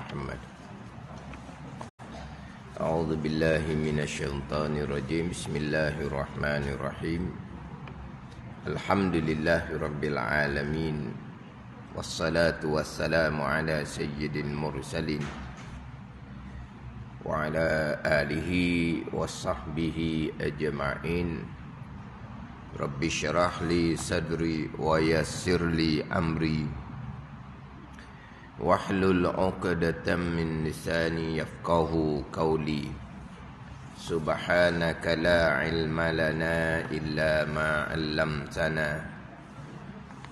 محمد. أعوذ بالله من الشيطان الرجيم. بسم الله الرحمن الرحيم. الحمد لله رب العالمين، والصلاة والسلام على سيد المرسلين وعلى آله وصحبه أجمعين. رب اشرح لي صدري ويسر لي أمري واحلل عقدة من لساني يفقه قولي. سبحانك لا علم لنا إلا ما علمتنا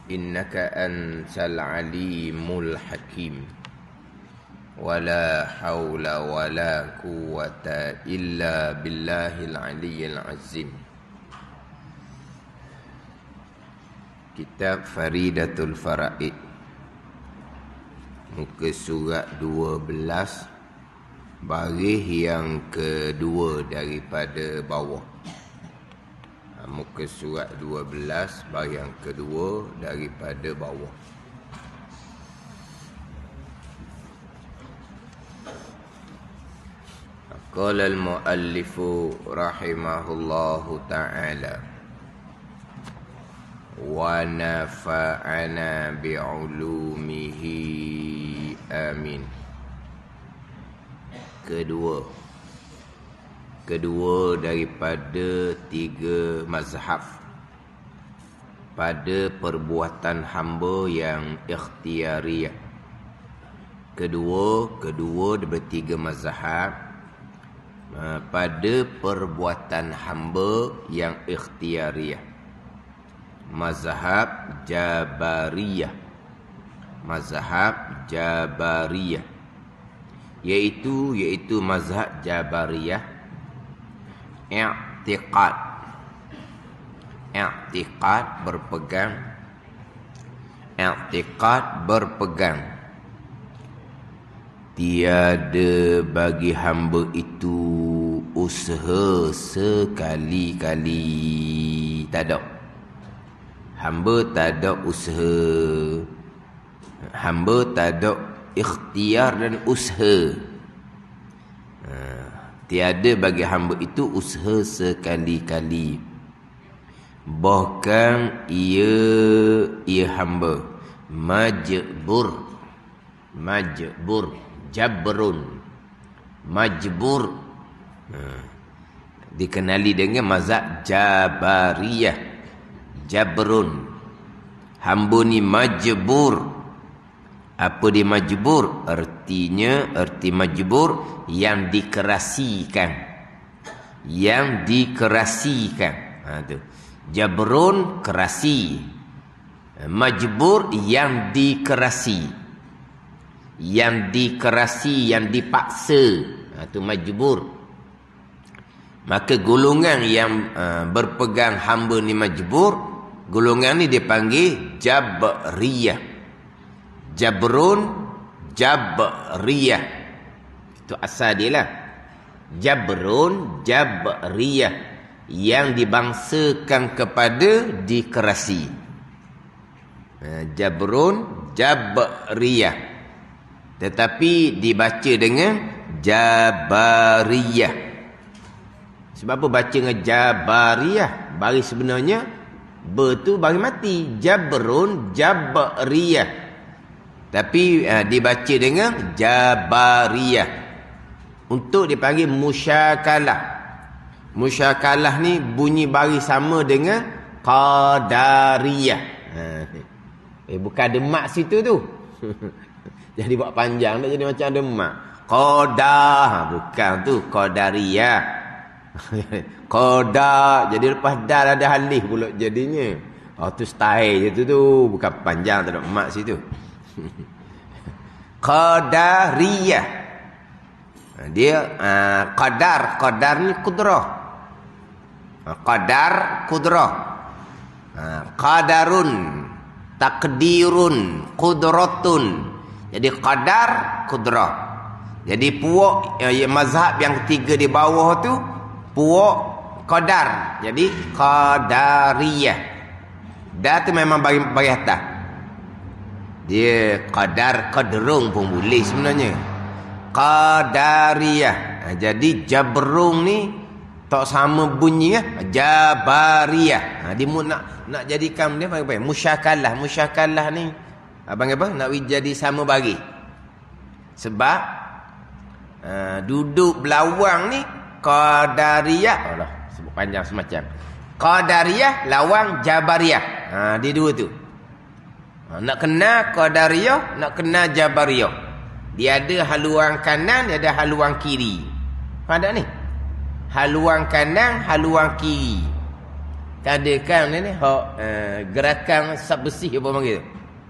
إنك أنت العليم الحكيم. ولا حول ولا قوة إلا بالله العلي العظيم. Kitab Faridatul Faraid, muka surat 12, baris yang kedua daripada bawah. Muka surat 12, baris yang kedua daripada bawah. Qala al-muallifu rahimahullahu ta'ala wa nafa'ana bi'ulumihi amin. Kedua daripada tiga mazhab pada perbuatan hamba yang ikhtiariyah. Kedua daripada tiga mazhab pada perbuatan hamba yang ikhtiariyah. Mazhab Jabariyah. Mazhab Jabariyah iaitu mazhab Jabariyah i'tiqad berpegang tiada bagi hamba itu usaha sekali-kali. Tak ada. Hamba tak ada usaha. Hamba tak ada ikhtiar dan usaha. Tiada bagi hamba itu usaha sekali-kali. Bahkan ia hamba majbur dikenali dengan mazhab Jabariyah. Jabrun, hamba ni majbur. Apa dia majbur? Arti majbur yang dikerasikan. Tu. Jabrun, kerasi. Majbur, yang dikerasi. Yang dipaksa. Tu majbur. Maka golongan yang berpegang hamba ni majbur, golongan ni dipanggil Jabriyah. Jabrun, Jabriyah. Itu asal dia lah. Jabrun, Jabriyah. Yang dibangsakan kepada dikerasi. Jabrun, Jabriyah. Tetapi dibaca dengan Jabariyah. Sebab apa baca dengan Jabariyah? Baris sebenarnya tu baris mati. Jabrun, Jabriyah. Tapi dibaca dengan Jabariyah. Untuk dipanggil musyakalah. Musyakalah ni bunyi baris sama dengan Qadariyah. Bukan demak situ tu. Jadi buat panjang tak jadi macam demak. Qadah, bukan tu Qadariyah. Qada, jadi lepas dah ada halih pula jadinya. Tu style je tu, bukan panjang tak ada mak situ. Qadariyah. Dia qadar ni kudrah. Qudrah. Qadarun, takdirun, qudratun. Jadi qadar, kudrah. Jadi puak mazhab yang ketiga di bawah tu puak qadar. Jadi qadariyah. Dah tu memang bagi atas. Dia qadar, qadrung pun boleh sebenarnya. Qadariyah. Jadi jabrung ni tak sama bunyi Jabariyah. Dia nak jadikan dia apa? Musyakalah. Musyakalah ni abang apa? Nak jadi sama bagi. Sebab duduk belawang ni Qadariyah. Allah, sebut panjang semacam. Qadariyah lawang Jabariyah. Dia dua tu. Nak kena Qadariyah, nak kena Jabariyah. Dia ada haluan kanan, dia ada haluan kiri. Faham tak ni? Haluan kanan, haluan kiri. Kan ni gerakan sab bersih apa panggil?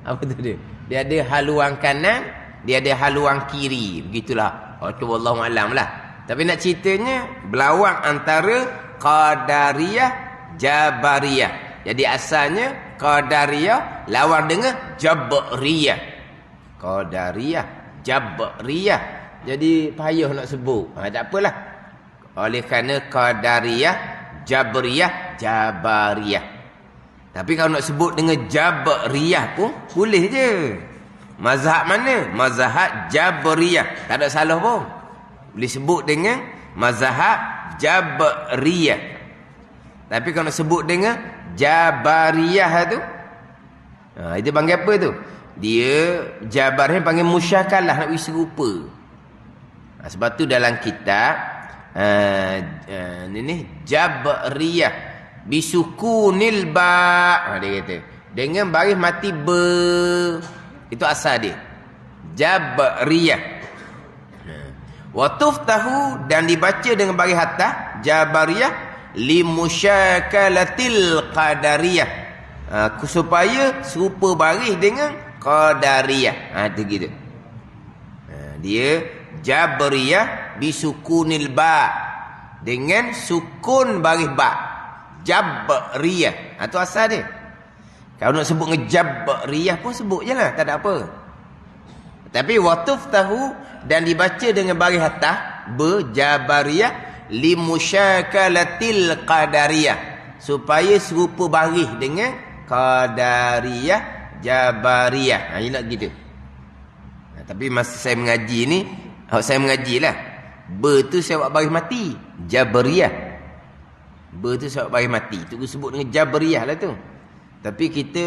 Apa tu dia? Dia ada haluan kanan, dia ada haluan kiri. Begitulah. Tu wallahu alam lah. Tapi nak ceritanya berlawan antara Qadariyah, Jabariyah. Jadi asalnya Qadariyah lawan dengan Jabariyah. Qadariyah, Jabariyah. Jadi payah nak sebut. Tak apalah. Oleh kerana Qadariyah, Jabariyah, Jabariyah. Tapi kalau nak sebut dengan Jabariyah pun boleh je. Mazhab mana? Mazhab Jabariyah. Tak ada salah pun. Boleh sebut dengan mazhab Jabariyah. Tapi kalau nak sebut dengan Jabariyah tu, itu panggil apa tu? Dia Jabariyah panggil musyakalah, nak beri serupa. Sebab tu dalam kitab ni Jabariyah bisukunil ba, dia kata dengan baris mati be. Itu asal dia. Jabariyah. Wa tuftahu, dan dibaca dengan baris atas Jabariyah limusyakalatil qadariyah. Supaya serupa baris dengan Qadariyah. Itu gitu. Dia Jabariyah bisukunil ba, dengan sukun baris ba. Jabariyah. Itu asal dia. Kalau nak sebut dengan Jabariyah pun sebut je lah. Tak ada apa. Tapi watuf tahu, dan dibaca dengan baris atas Jabariyah limusyakalatil qadariyah, supaya serupa baris dengan Qadariyah, Jabariyah. Ini nak gitu. Tapi masa saya mengaji ni, saya mengajilah, tu saya buat baris mati, Jabariyah. Tu saya buat baris mati. Tu sebut dengan Jabariyah lah tu. Tapi kita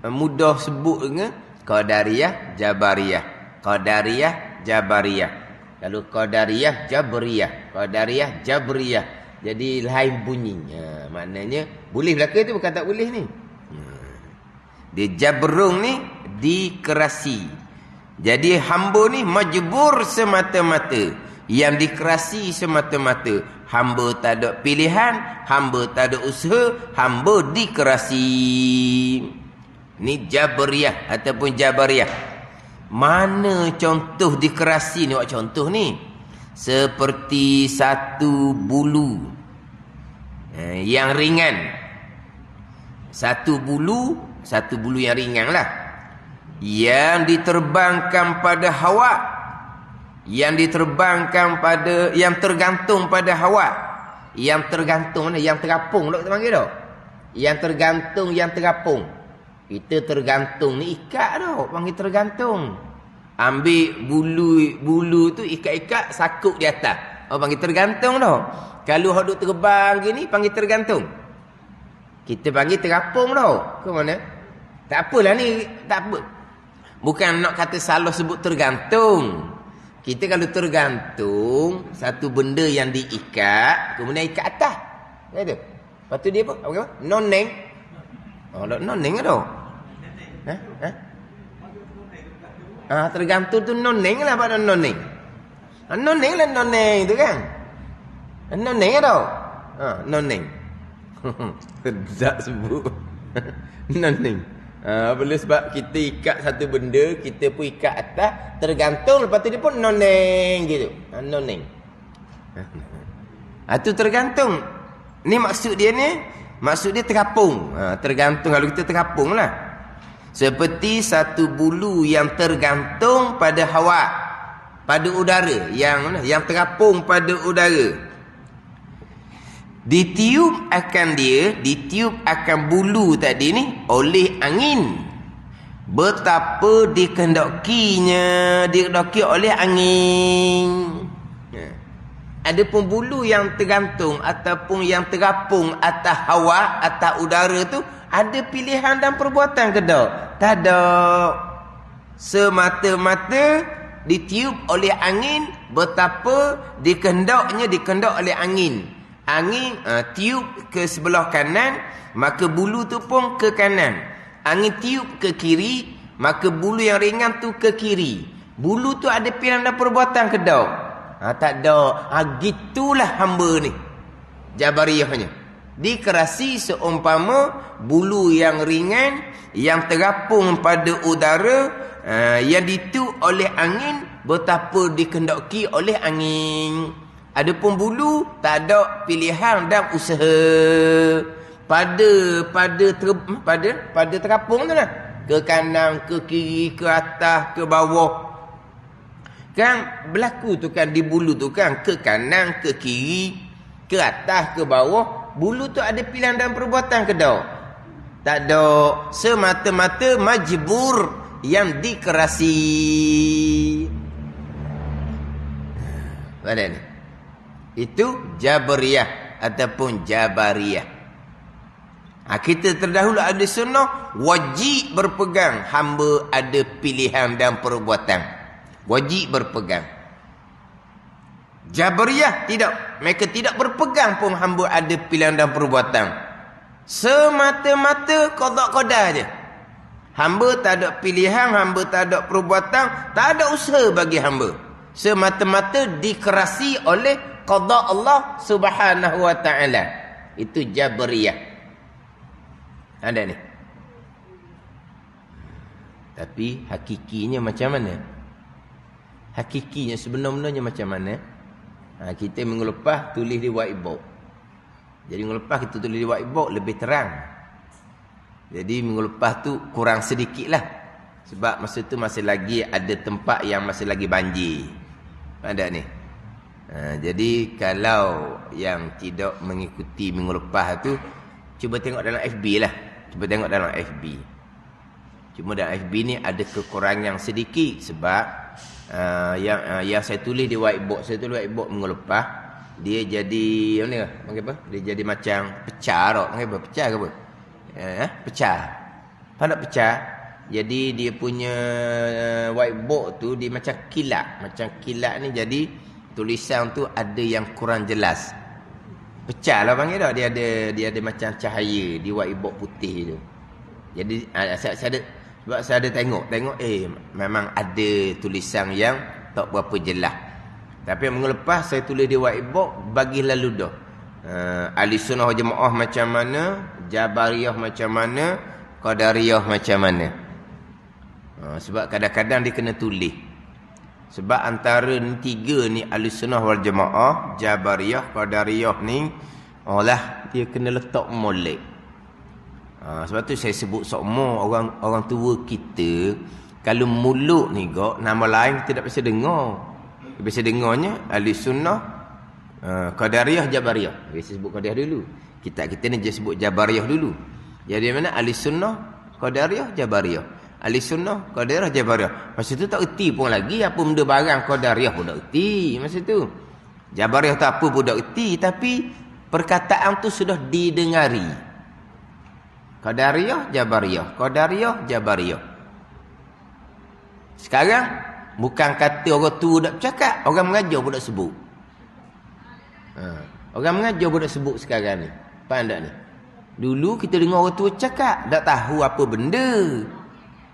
mudah sebut dengan Qadariyah, Jabariyah. Qadariyah, Jabariyah. Kalau Qadariyah, Jabariyah. Qadariyah, Jabariyah. Jadi lain bunyinya. Maknanya boleh belaka tu, bukan tak boleh ni. Dia jabrung ni dikerasi. Jadi hamba ni majbur semata-mata. Yang dikerasi semata-mata. Hamba tak ada pilihan, hamba tak ada usaha, hamba dikerasi. Ni Jabariyah ataupun Jabariyah. Mana contoh dikerasi ni? Buat contoh ni. Seperti satu bulu yang ringan. Satu bulu yang ringan lah, yang diterbangkan pada hawa, yang diterbangkan pada, yang tergantung pada hawa. Yang tergantung mana? Yang terapung tak kita panggil tak? Yang tergantung, yang terapung. Kita tergantung ni ikat tau, panggil tergantung. Ambil bulu tu ikat-ikat, sakut di atas, panggil tergantung tau. Kalau hok duk terbang gini panggil tergantung. Kita panggil terapung tau. Ke mana? Tak apalah ni, tak apa. Bukan nak kata salah sebut tergantung. Kita kalau tergantung satu benda yang diikat, kemudian ikat atas. Gitu. Lepas tu dia apa? Apa? Noneng. Noneng tau. Tergantung tu noneng lah, pada noneng. Noneng lah, noneng tu kan. Noneng tau. Noneng. Tak sebut. Noneng. Boleh sebab kita ikat satu benda, kita pun ikat atas, tergantung, lepas tu dia pun noneng gitu. Noneng. Itu tergantung. Ni maksud dia ni, maksud dia terapung. Tergantung, kalau kita terapung lah. Seperti satu bulu yang tergantung pada hawa, pada udara, yang terapung pada udara. Ditiup akan bulu tadi ni oleh angin. betapa dikehendaki oleh angin. Adapun bulu yang tergantung ataupun yang terapung atas hawa, atas udara tu, ada pilihan dan perbuatan ke tak? Tak ada. Semata-mata ditiup oleh angin, betapa dikehendak oleh angin. Angin tiup ke sebelah kanan, maka bulu tu pun ke kanan. Angin tiup ke kiri, maka bulu yang ringan tu ke kiri. Bulu tu ada pilihan dan perbuatan ke tak? Tak ada. Gitulah hamba ni. Jabariyahnya. Dikerasi seumpama bulu yang ringan, yang terapung pada udara, yang ditiup oleh angin, betapa dikehendaki oleh angin. Adapun bulu tak ada pilihan dan usaha. Pada terapung tu lah. Ke kanan, ke kiri, ke atas, ke bawah. Kan berlaku tu kan di bulu tu kan, ke kanan, ke kiri, ke atas, ke bawah. Bulu tu ada pilihan dan perbuatan ke tak? Tak ada. Semata-mata majbur, yang dikerasi. Pada ni. Itu Jabariyah ataupun Jabariyah. Kita terdahulu ada sunnah, wajib berpegang. Hamba ada pilihan dan perbuatan. Wajib berpegang. Jabariyah tidak. Mereka tidak berpegang pun hamba ada pilihan dan perbuatan. Semata-mata qada je. Hamba tak ada pilihan, hamba tak ada perbuatan, tak ada usaha bagi hamba. Semata-mata dikerasi oleh qada Allah Subhanahu wa taala. Itu Jabariyah. Ada ni. Tapi hakikinya macam mana? Hakikinya sebenar-benarnya macam mana? Kita minggu lepas tulis di whiteboard. Jadi minggu lepas kita tulis di whiteboard lebih terang. Jadi minggu lepas tu kurang sedikit lah. Sebab masa tu masih lagi ada tempat yang masih lagi banjir. Ada ni. Jadi kalau yang tidak mengikuti minggu lepas tu, cuba tengok dalam FB lah. Cuba tengok dalam FB. Cuma dalam FB ni ada kekurangan sedikit. Sebab yang saya tulis di whiteboard, saya tulis whiteboard minggu lepas, dia jadi apa? Dia jadi macam pecah tak? Apa? Pecah ke apa? Pecah. Pada pecah. Jadi dia punya whiteboard tu dia macam kilat. Macam kilat ni jadi tulisan tu ada yang kurang jelas. Pecah lah panggil tak? Dia ada macam cahaya di whiteboard putih tu. Jadi saya ada tengok memang ada tulisan yang tak berapa jelas. Tapi minggu lepas saya tulis di whiteboard, bagi lalu dah. Ahli sunnah wal jamaah macam mana, Jabariyah macam mana, Qadariyah macam mana. Sebab kadang-kadang dia kena tulis. Sebab antara ni tiga ni, Ahli sunnah wal jamaah, Jabariyah, Qadariyah ni, dia kena letak molek. Sebab tu saya sebut sokmo orang tua kita, kalau mulut ni nama lain kita tak biasa dengar. Biasa dengarnya Ahli sunnah, Qadariyah, Jabariyah. Biasa sebut Qadariyah dulu. Kita ni je sebut Jabariyah dulu. Jadi mana Ahli sunnah, Qadariyah, Jabariyah. Ahli sunnah, Qadariyah, Jabariyah. Masa tu tak erti pun lagi apa benda barang. Qadariyah pun tak erti masa tu. Jabariyah tak apa pun tak erti. Tapi perkataan tu sudah didengari. Qadariyah, Jabariyah. Qadariyah, Jabariyah. Sekarang bukan kata orang tua tak bercakap, orang mengajar pun tak sebut. Orang mengajar pun tak sebut sekarang ni. Faham tak ni? Dulu kita dengar orang tua cakap, tak tahu apa benda.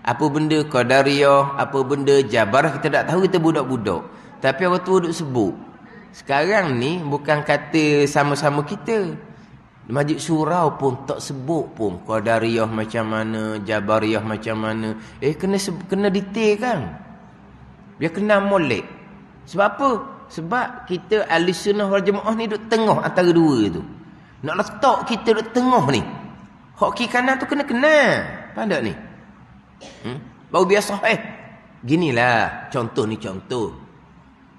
Apa benda Qadariyah, apa benda Jabariyah, kita tak tahu, kita budak-budak. Tapi orang tua duk sebut. Sekarang ni bukan kata sama-sama kita. Majlis surau pun tak sebut pun Qadariyah macam mana, Jabariyah macam mana. Kena detail kan. Dia kena molek. Sebab apa? Sebab kita Ahli sunnah wal jamaah ni duduk tengah antara dua tu. Nak letak kita duduk tengah ni. Hak kiri kanan tu kena. Faham tak ni? Baru biasa ginilah contoh ni contoh.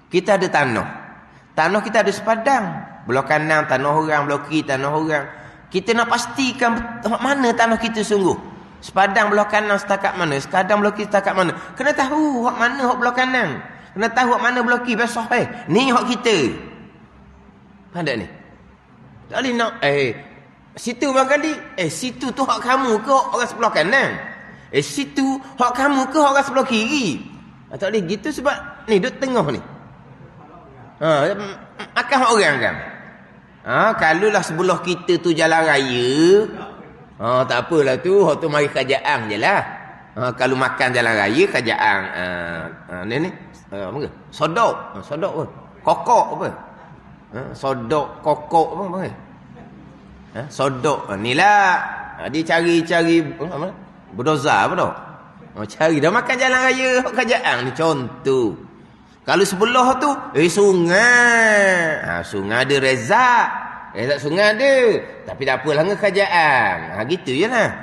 Kita ada tanah. Tanah kita ada sepadang. Belah kanan tanah orang, belah kiri tanah orang. Kita nak pastikan mana tanah kita sungguh. Sepadang belah kanan setakat mana, sekadang belah kiri setakat mana. Kena tahu hak mana hak belah kanan. Kena tahu hak mana belah kiri besok ni hak kita. Faham tak ni? Tak boleh nak situ barangkali situ tu hak kamu ke hak orang sebelah kanan. Situ hak kamu ke hak orang sebelah kiri. Tak boleh gitu sebab ni duduk tengah ni. Makan hak orang kan. Kalaulah sebelah kita tu jalan raya, tak apalah tu, hak tu mari kerajaan je lah. Kalau makan jalan raya kerajaan. Ni apa ke? Sodok apa? Kokok apa? Sodok kokok apa? Sodok ni lah. Dia cari apa? Berdoza apa dah? Cari dah makan jalan raya hak kerajaan ni contoh. Kalau sebelah tu sungai. Sungai ada rezak. Rezak sungai ada. Tapi tak apalah dengan kerajaan. Gitu je lah.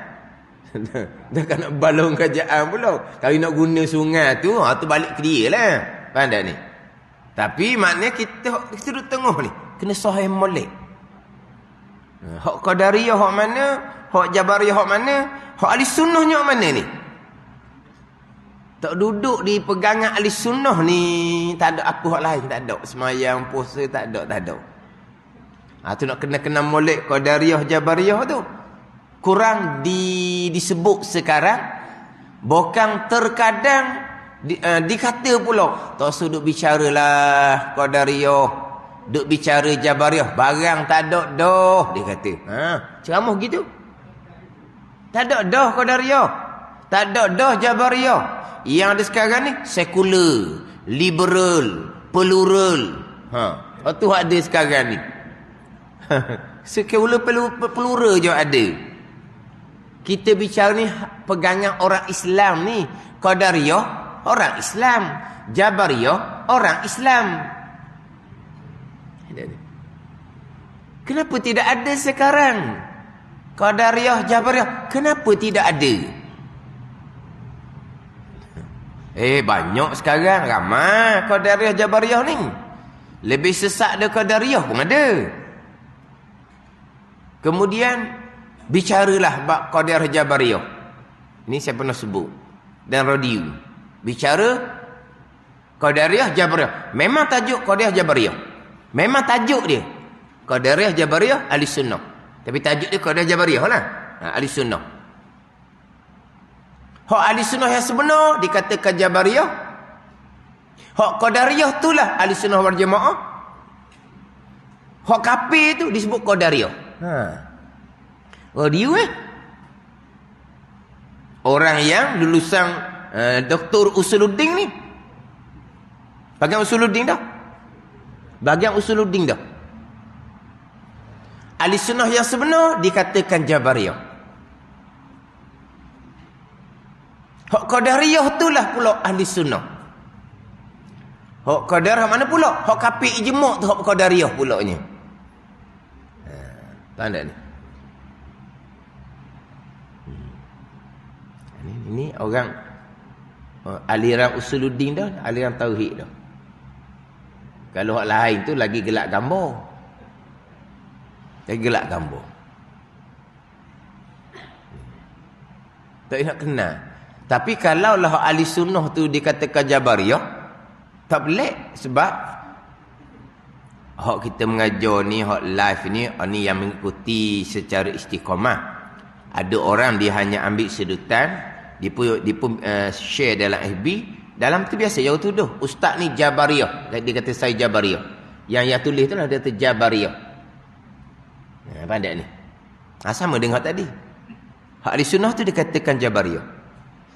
Dah kan nak balong kerajaan pula. Kalau nak guna sungai tu, tu balik ke dia lah. Faham tak ni? Tapi maknanya kita duduk tengah ni. Kena sahih molek. Hak Qadariyah hak mana? Hak Jabariyah hak mana? Hak ahli sunnahnya hak mana ni? Tak duduk di pegangan ahli sunnah ni, tak ada apa hak lain, tak ada. Semayang, puasa, tak ada. Tu nak kena molek Qadariyah, Jabariyah tu. Kurang disebut sekarang. Bukan terkadang dikata pula. Tak usah duk bicara lah Qadariyah, duk bicara Jabariyah. Barang tak ada dah, dia kata. Ceramah gitu. Tak ada dah Qadariyah. Tak ada dah Jabariyah. Yang ada sekarang ni sekular, liberal, plural. Itu ada sekarang ni. Sekular, plural je ada. Kita bicara ni pegangan orang Islam ni. Qadariyah orang Islam, Jabariyah orang Islam. Kenapa tidak ada sekarang? Qadariyah, Jabariyah, kenapa tidak ada? Banyak sekarang. Ramai Qadariyah, Jabariyah ni. Lebih sesak dari Qadariyah pun ada. Kemudian bicaralah bab Qadariyah, Jabariyah. Ini saya pernah sebut dan radio. Bicara Qadariyah, Jabariyah. Memang tajuk Qadariyah, Jabariyah. Memang tajuk dia Qadariyah, Jabariyah, ahli sunnah. Tapi tajuk dia Qadariyah, Jabariyah lah. Ahli sunnah. Hak ahli sunnah yang sebenar dikatakan Jabariyah. Hak Qadariyah itulah ahli sunnah wal jamaah. Hak kafir tu disebut Qadariyah. Dia orang yang lulusan Dr. Usuluddin ni. Bagian Usuluddin dah. Bagian Usuluddin dah. Ahli sunnah yang sebenar dikatakan Jabariyah. Hak Qadariyah itulah pula ahli sunnah. Hak Qadariyah mana pula? Hak kafir ijma' tu hak Qadariyah pulaknya. Faham tak ni? Ini orang aliran Usuluddin dah, aliran tauhid dah. Kalau hak lain tu lagi gelak gambar. Lagi gelak gambar. Tak nak kenal. Tapi kalaulah ahli sunnah tu dikatakan Jabariyah, tak boleh. Sebab hak kita mengajar ni, hak live ni, ni yang mengikuti secara istiqamah. Ada orang dia hanya ambil sedutan, dia pun share dalam FB. Dalam tu biasa yang tuduh ustaz ni Jabariyah. Dia kata saya Jabariyah. Yang tulis tu lah dia kata Jabariyah. Faham tak ni? Sama dengan hak tadi. Hak ahli sunnah tu dikatakan Jabariyah.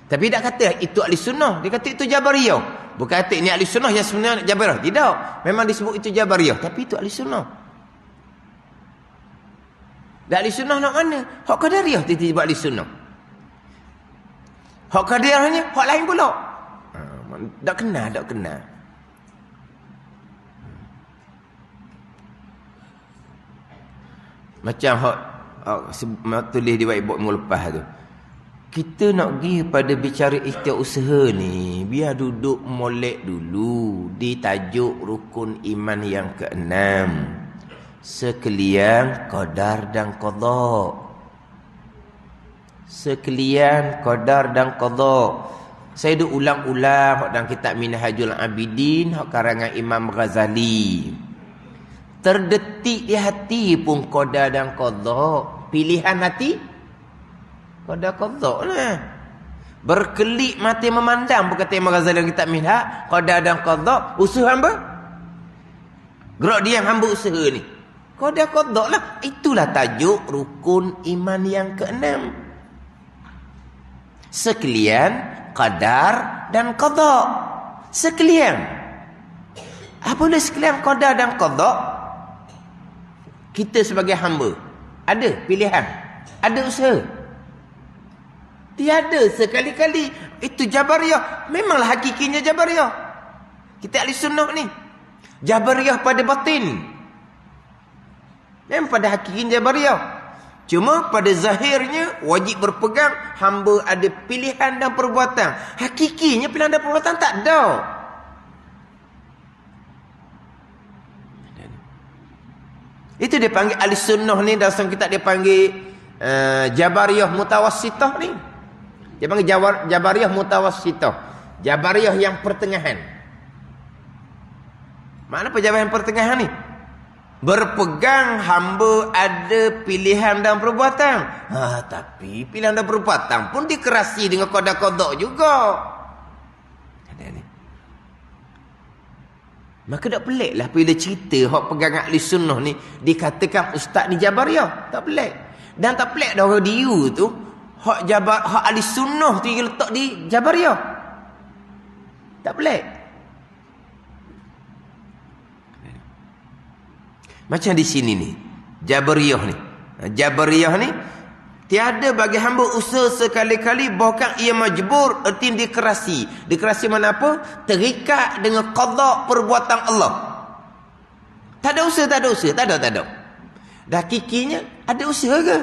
Tapi tak kata itu ahli sunnah, dia kata itu Jabariyah. Bukan kata ini ahli sunnah yang sebenarnya Jabariyah. Tidak. Memang disebut itu Jabariyah, tapi itu ahli sunnah. Dan ahli sunnah nak mana? Hak Qadariyah tiba-tiba ahli sunnah. Hak Qadariyahnya hak lain pula. Tak kenal, tak kenal. Macam hak tulis di whiteboard minggu lepas tu. Kita nak pergi pada bicara ikhtiar usaha ni, biar duduk molek dulu di tajuk rukun iman yang ke-6. Sekalian qadar dan qada. sekalian qadar dan qada. Saya dah ulang-ulang dalam kitab Minhajul Abidin karangan Imam Ghazali. Terdetik di hati pun qada dan qada. Pilihan hati qada qada lah. Berkelip mata memandang berkata Imam Ghazali dalam kitab Minhaj, qada dan qada usaha hamba. Gerak diam hamba usaha ni. Qada qada lah. Itulah tajuk rukun iman yang keenam. Sekalian qadar dan qada. Sekalian. Apa boleh sekalian qadar dan qada? Kita sebagai hamba ada pilihan, ada usaha. Tiada sekali-kali. Itu Jabariyah. Memanglah hakikinya Jabariyah. Kita ahli sunnah ni. Jabariyah pada batin. Memang pada hakikinya Jabariyah. Cuma pada zahirnya wajib berpegang hamba ada pilihan dan perbuatan. Hakikinya pilihan dan perbuatan tak ada. Itu dia panggil ahli sunnah ni, dalam kitab dia panggil Jabariyah Mutawassitah ni. Dia panggil Jabariyah Mutawassitah. Jabariyah yang pertengahan. Mana apa Jabariyah yang pertengahan ni? Berpegang hamba ada pilihan dan perbuatan. Tapi pilihan dan perbuatan pun dikerasi dengan qada-qada juga. Maka tak pelik lah bila cerita hak pegang ahli sunnah ni dikatakan ustaz ni Jabariyah. Tak pelik. Dan tak pelik dah orang dia tu hak ahli sunnah tu letak di Jabariyah. Tak pelik. Macam di sini ni Jabariyah ni. Jabariyah ni tiada bagi hamba usaha sekali-kali, bahkan ia majbur, erti dikerasi. Dikerasi mana apa? Terikat dengan qada perbuatan Allah. Tak ada usaha, tak ada usaha, tak ada. Dah hakikinya ada usaha ke?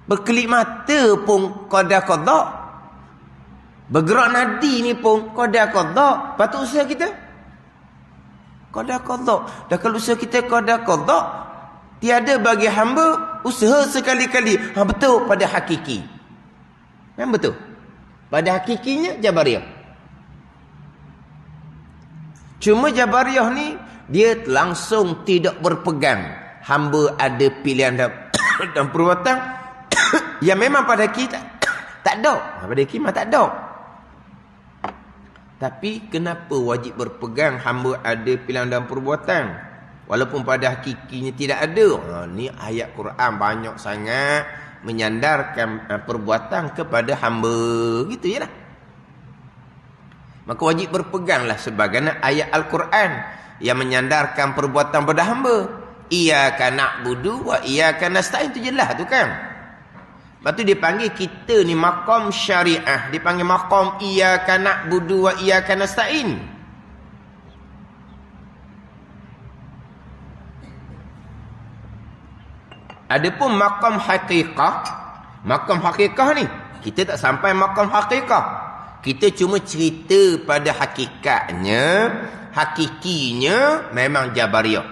Berkelip mata pun qada-qada. Bergerak nadi ni pun qada-qada. Patut usaha kita? Qada-qada. Dah kalau usaha kita qada-qada, tiada bagi hamba usaha sekali-kali. Betul pada hakiki. Memang betul. Pada hakikinya Jabariyah. Cuma Jabariyah ni dia langsung tidak berpegang. Hamba ada pilihan dan perbuatan yang memang pada hakiki tak ada. Pada hakiki memang tak ada. Tapi kenapa wajib berpegang hamba ada pilihan dan perbuatan? Walaupun pada hakikinya tidak ada. Ni ayat Quran banyak sangat menyandarkan perbuatan kepada hamba. Gitu je lah. Maka wajib berpeganglah sebagaimana ayat Al-Quran yang menyandarkan perbuatan pada hamba. Iyyaka na'budu wa iyyaka nasta'in. Itu jelas tu kan. Lepas tu dia panggil kita ni maqam syariah. Dia panggil maqam iyyaka na'budu wa iyyaka nasta'in. Adapun maqam haqiqah, maqam haqiqah ni kita tak sampai maqam haqiqah. Kita cuma cerita pada hakikatnya, hakikinya memang Jabariyah.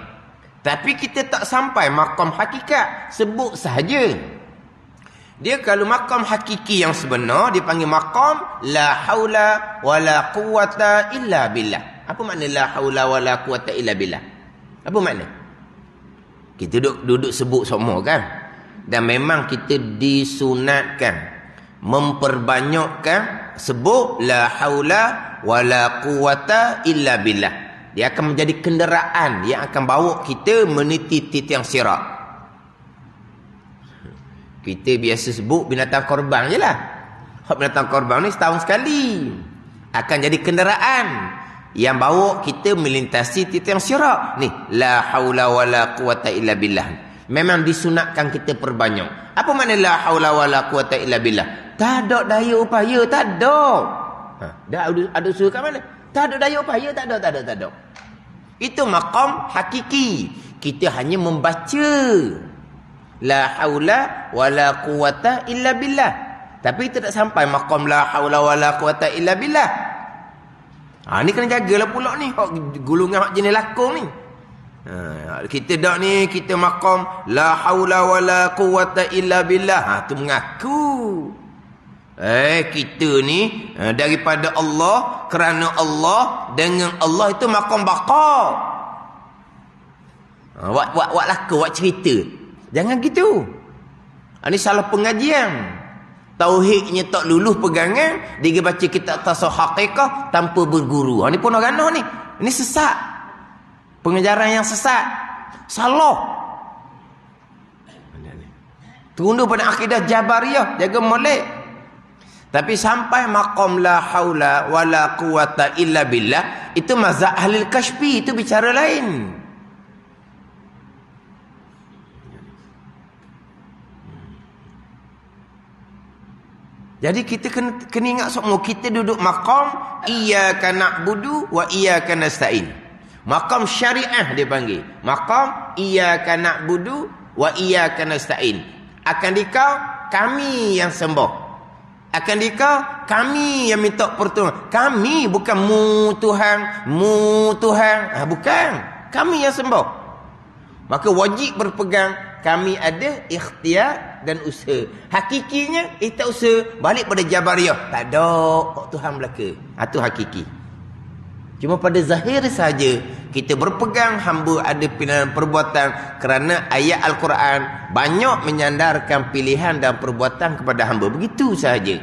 Tapi kita tak sampai maqam hakikat, sebut sahaja. Dia kalau maqam hakiki yang sebenar dipanggil maqam la haula wala quwata illa billah. Apa makna la haula wala quwata illa billah? Apa makna? Kita duduk sebut semua kan. Dan memang kita disunatkan memperbanyakkan sebut la haula wala quwata illa billah. Dia akan menjadi kenderaan yang akan bawa kita meniti tiang sirat. Kita biasa sebut binatang korban je lah. Binatang korban ni setahun sekali. Akan jadi kenderaan yang bawa kita melintasi tiang sirat. Ni la haula wala quwata illa billah. Memang disunatkan kita perbanyak. Apa makna la haula wala quwata illa billah? Tak ada daya upaya, tak ada. Dah ada usaha kat mana? Tak ada daya upaya, tak ada. Itu maqam hakiki. Kita hanya membaca la haula wala quwata illa billah. Tapi kita tak sampai maqam la haula wala quwata illa billah. Ni kena jagalah pula ni. Golongan hak jenis lakong ni. Kita dak ni, kita maqam la haula wala quwata illa billah. Tu mengaku. Kita ni daripada Allah, kerana Allah, dengan Allah itu maqam baqa. Wak laku, wak cerita. Jangan gitu. Ini salah pengajian. Tauhidnya tak luluh pegangan, dia baca kitab tasawuf haqiqah tanpa berguru. Ini pun orang ni. Ini sesat. Pengajaran yang sesat. Salah. Tunduk pada akidah Jabariyah, jaga molek. Tapi sampai maqam la haula wala quwata illa billah, itu mazhab ahli kashfi, itu bicara lain. Jadi kita kena ingat semua, kita duduk maqam iyyaka na'budu wa iyyaka nasta'in. Maqam syariah dia panggil. Maqam iyyaka na'budu wa iyyaka nasta'in. Akan dikau kami yang sembah. Akan dikau kami yang minta pertolongan. Kami bukan mu Tuhan. Bukan. Kami yang sembah. Maka wajib berpegang kami ada ikhtiar dan usaha. Hakikinya kita usaha balik pada Jabariyah. Tak ada Tuhan belaka. Itu hakiki. Cuma pada zahir saja kita berpegang hamba ada pilihan perbuatan, kerana ayat Al-Quran banyak menyandarkan pilihan dan perbuatan kepada hamba. Begitu sahaja.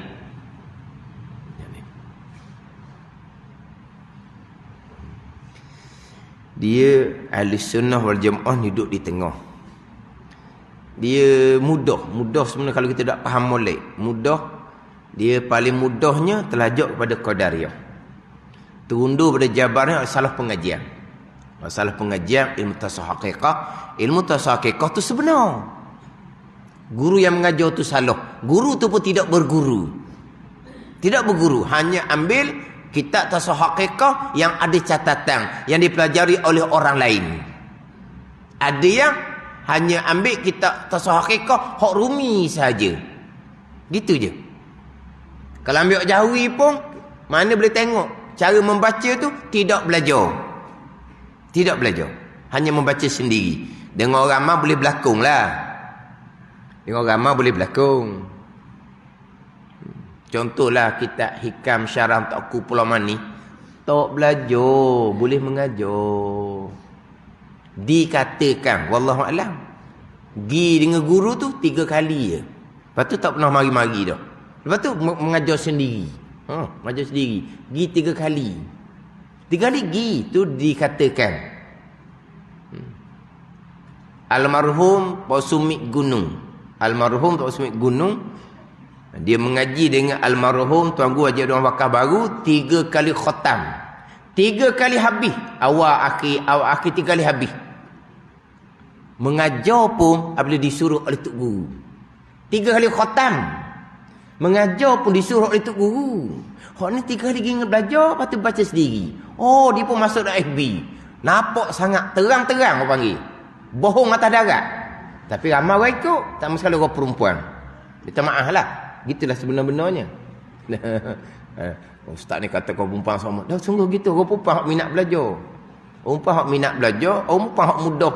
Dia ahli sunnah wal jamaah duduk di tengah. Dia mudah sebenarnya kalau kita tak faham molek. Dia paling mudahnya terlajak kepada Qadariyah. Terundur pada Jabariyah salah pengajian. Masalah pengajian ilmu tasawuf haqiqah. Ilmu tasawuf haqiqah tu sebenar. Guru yang mengajar tu salah. Guru tu pun tidak berguru. Tidak berguru, hanya ambil kitab tasawuf haqiqah yang ada catatan, yang dipelajari oleh orang lain. Ada yang hanya ambil kitab tasawuf haqiqah hak rumi saja. Gitu je. Kalau ambil Jawi pun mana boleh tengok cara membaca tu tidak belajar. Tidak belajar. Hanya membaca sendiri. Dengan orang ramai boleh berlakon lah. Dengan orang ramai boleh berlakon. Contohlah kitab Hikam Syarah Ta'ku Pulau Mani. Tak belajar. Boleh mengajar. Dikatakan. Wallahu'alam. Gi dengan guru tu 3 kali je. Lepas tu tak pernah mari-mari dah. Lepas tu mengajar sendiri. Mengajar sendiri. Gi 3 kali. 3 kali gi tu dikatakan. Almarhum Pak Sumit Gunung. Almarhum Pak Sumit Gunung. Dia mengaji dengan almarhum Tuan Guru Haji Abdul Bakar Baru 3 kali khatam. 3 kali habis. Awal akhir 3 kali habis. Mengajar pun apabila disuruh oleh Tok Guru. 3 kali khatam. Mengajar pun disuruh oleh Tok Guru. Hak ni 3 kali ingat belajar, lepas tu baca sendiri. Oh, dia pun masuk dalam FB. Nampak sangat terang-terang orang panggil. Bohong atas darat. Tapi ramai orang ikut. Tak masalah orang perempuan. Minta maaf lah. Gitulah sebenar-benarnya. Ustaz ni kata kau perempuan sama. Dah sungguh gitu. Orang perempuan hak minat belajar. Orang perempuan hak minat belajar. Orang perempuan hak mudah.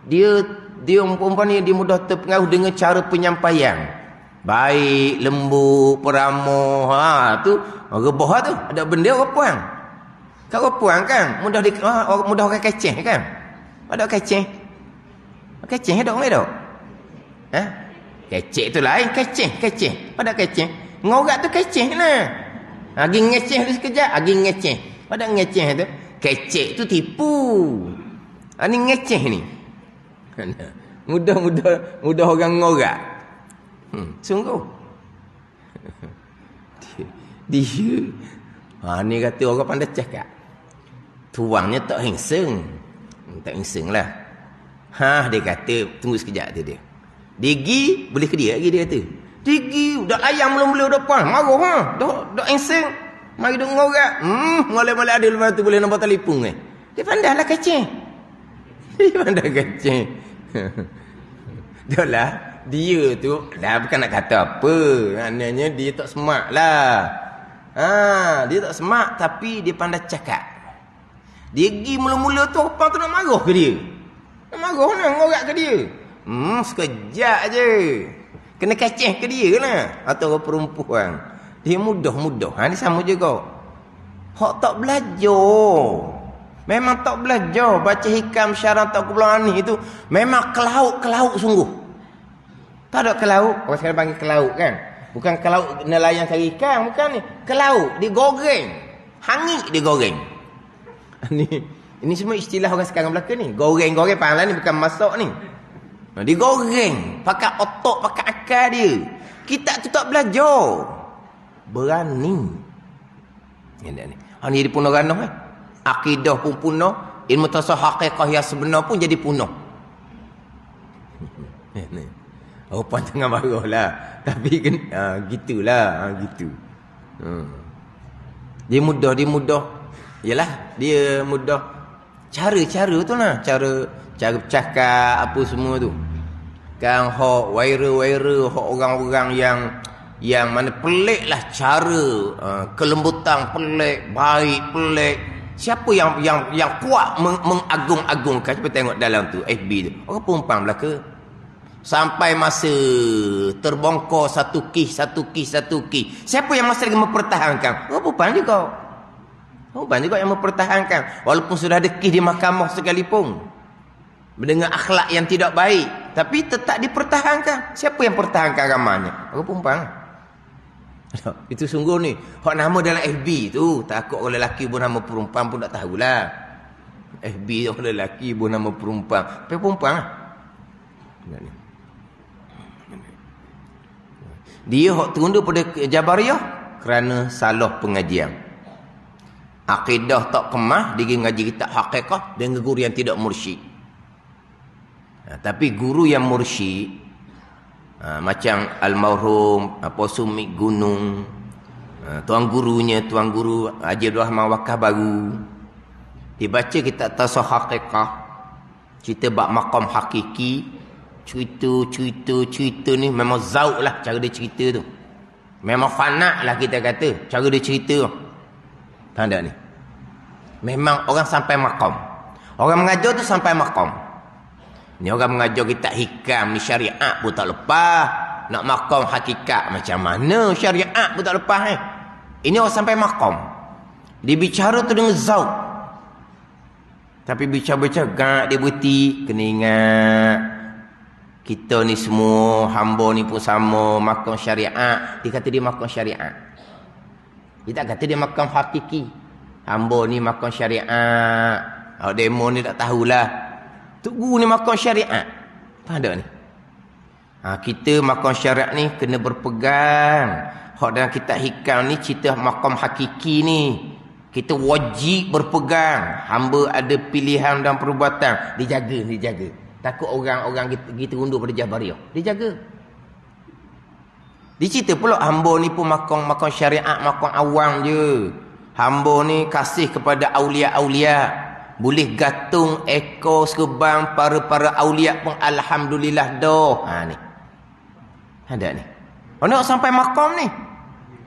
Dia perempuan ni dia mudah terpengaruh dengan cara penyampaian. Baik, lembut, peramah. Tu rebah tu. Ada benda orang puan. Kan orang puan kan mudah orang keceh kan. Ada keceh. Keceh ada orang tak? Keceh tu lain, keceh. Pada keceh. Ngorak tu keceh lah. Agi ngeceh tu sekejap, agi ngeceh. Pada ngeceh tu, keceh tu tipu. Ni ngeceh ni. Mudah orang ngorak. Sungguh. Dia. Ni kata orang pandai cakap. Tuangnya tak hengseng. Tak hengseng lah. Dia kata, tunggu sekejap tu dia. Dia pergi, boleh ke dia lagi dia kata. Dia pergi, dah ayam mula-mula depan. Marah dah hengseng. Mari duk ngorak. Mulai-mulai ada lepas tu boleh nombor telefon ni. Dia pandai lah keceh. Dia pandai keceh. Dah lah. Dia tu dah bukan nak kata apa. Maknanya dia tak smart lah. Dia tak smart tapi dia pandai cakap. Dia pergi mula-mula tu apa tu nak marah ke dia? Marah nak ngorak ke dia. Sekejap je. Kena kacih ke dia lah. Atau orang perempuan. Dia mudah-mudah. Ni sama juga. Hak tak belajar. Memang tak belajar. Baca hikam syarah tak kubulani itu. Memang kelauk sungguh. Tak ada kelauk. Orang sekarang panggil kelauk kan. Bukan kelauk nelayan cari ikan. Bukan ni. Kelauk. Digoreng. Hangit digoreng. Ini semua istilah orang sekarang belaka ni. Goreng-goreng panggilan ni bukan masak ni. Digoreng. Pakai otak, pakai akal dia. Kita tu tak belajar. Berani. Ni jadi punah ranah eh. Akidah pun punah. Ilmu tasawuf haqiqah yang sebenar pun jadi punah. Rupa jangan marah lah. Tapi gitulah. Gitu. Dia mudah. Yalah, dia mudah. Cara tu lah. Cara bercakap apa semua tu. Kan hak viral hak orang-orang yang mana pelik lah cara kelembutan pelik, baik pelik. Siapa yang kuat mengagung-agungkan? Cuba tengok dalam tu FB tu. Orang perempuan belaka. Sampai masa terbongkar satu kes. Siapa yang masih lagi mempertahankan? Orang perempuan juga. Orang juga yang mempertahankan. Walaupun sudah ada kes di mahkamah sekalipun. Mendengar akhlak yang tidak baik. Tapi tetap dipertahankan. Siapa yang pertahankan agamanya? Orang perempuan. Itu sungguh ni. Hak nama dalam FB tu. Takut orang lelaki pun nama perempuan pun tak tahulah. FB orang lelaki pun nama perempuan. Tapi perempuan lah. Dia hak terundur pada Jabariyah kerana salah pengajian. Akidah tak kemah, dia ngaji kitab haqiqah dengan guru yang tidak mursyid. Tapi guru yang mursyid, macam almarhum Posumik Gunung, tuan guru Haji Abdul Rahman Wakaf Baru, dibaca kitab tasawuf haqiqah, cerita bab maqam hakiki, cerita ni memang zauk lah cara dia cerita tu. Memang fanak lah kita kata cara dia cerita tu. Tahu tak ni? Memang orang sampai maqam. Orang mengajar tu sampai maqam. Ni orang mengajar kita hikam ni syariat pun tak lepas. Nak maqam hakikat macam mana syariat pun tak lepas Ini orang sampai maqam. Dia bicara tu dengan zauk. Tapi bicara-bicara dia berhenti. Kena ingat. Kita ni semua hamba ni pun sama maqam syariat. Dia kata dia maqam syariat. Dia tak kata dia maqam hakiki. Hamba ni maqam syariat. Demo ni tak tahulah. Tok guru ni maqam syariat. Faham tak ni? Kita maqam syariat ni kena berpegang. Hak dalam kitab hikam ni cerita maqam hakiki ni. Kita wajib berpegang. Hamba ada pilihan dan perbuatan. Dijaga. Takut orang-orang gitu undur pada Jabariyah. Dijaga. Dicerita pula hamba ni pun makam syariat, makam awam je. Hamba ni kasih kepada aulia-aulia. Boleh gantung ekor serban para aulia pun alhamdulillah dah. Ni. Ada ni. Nak sampai makam ni.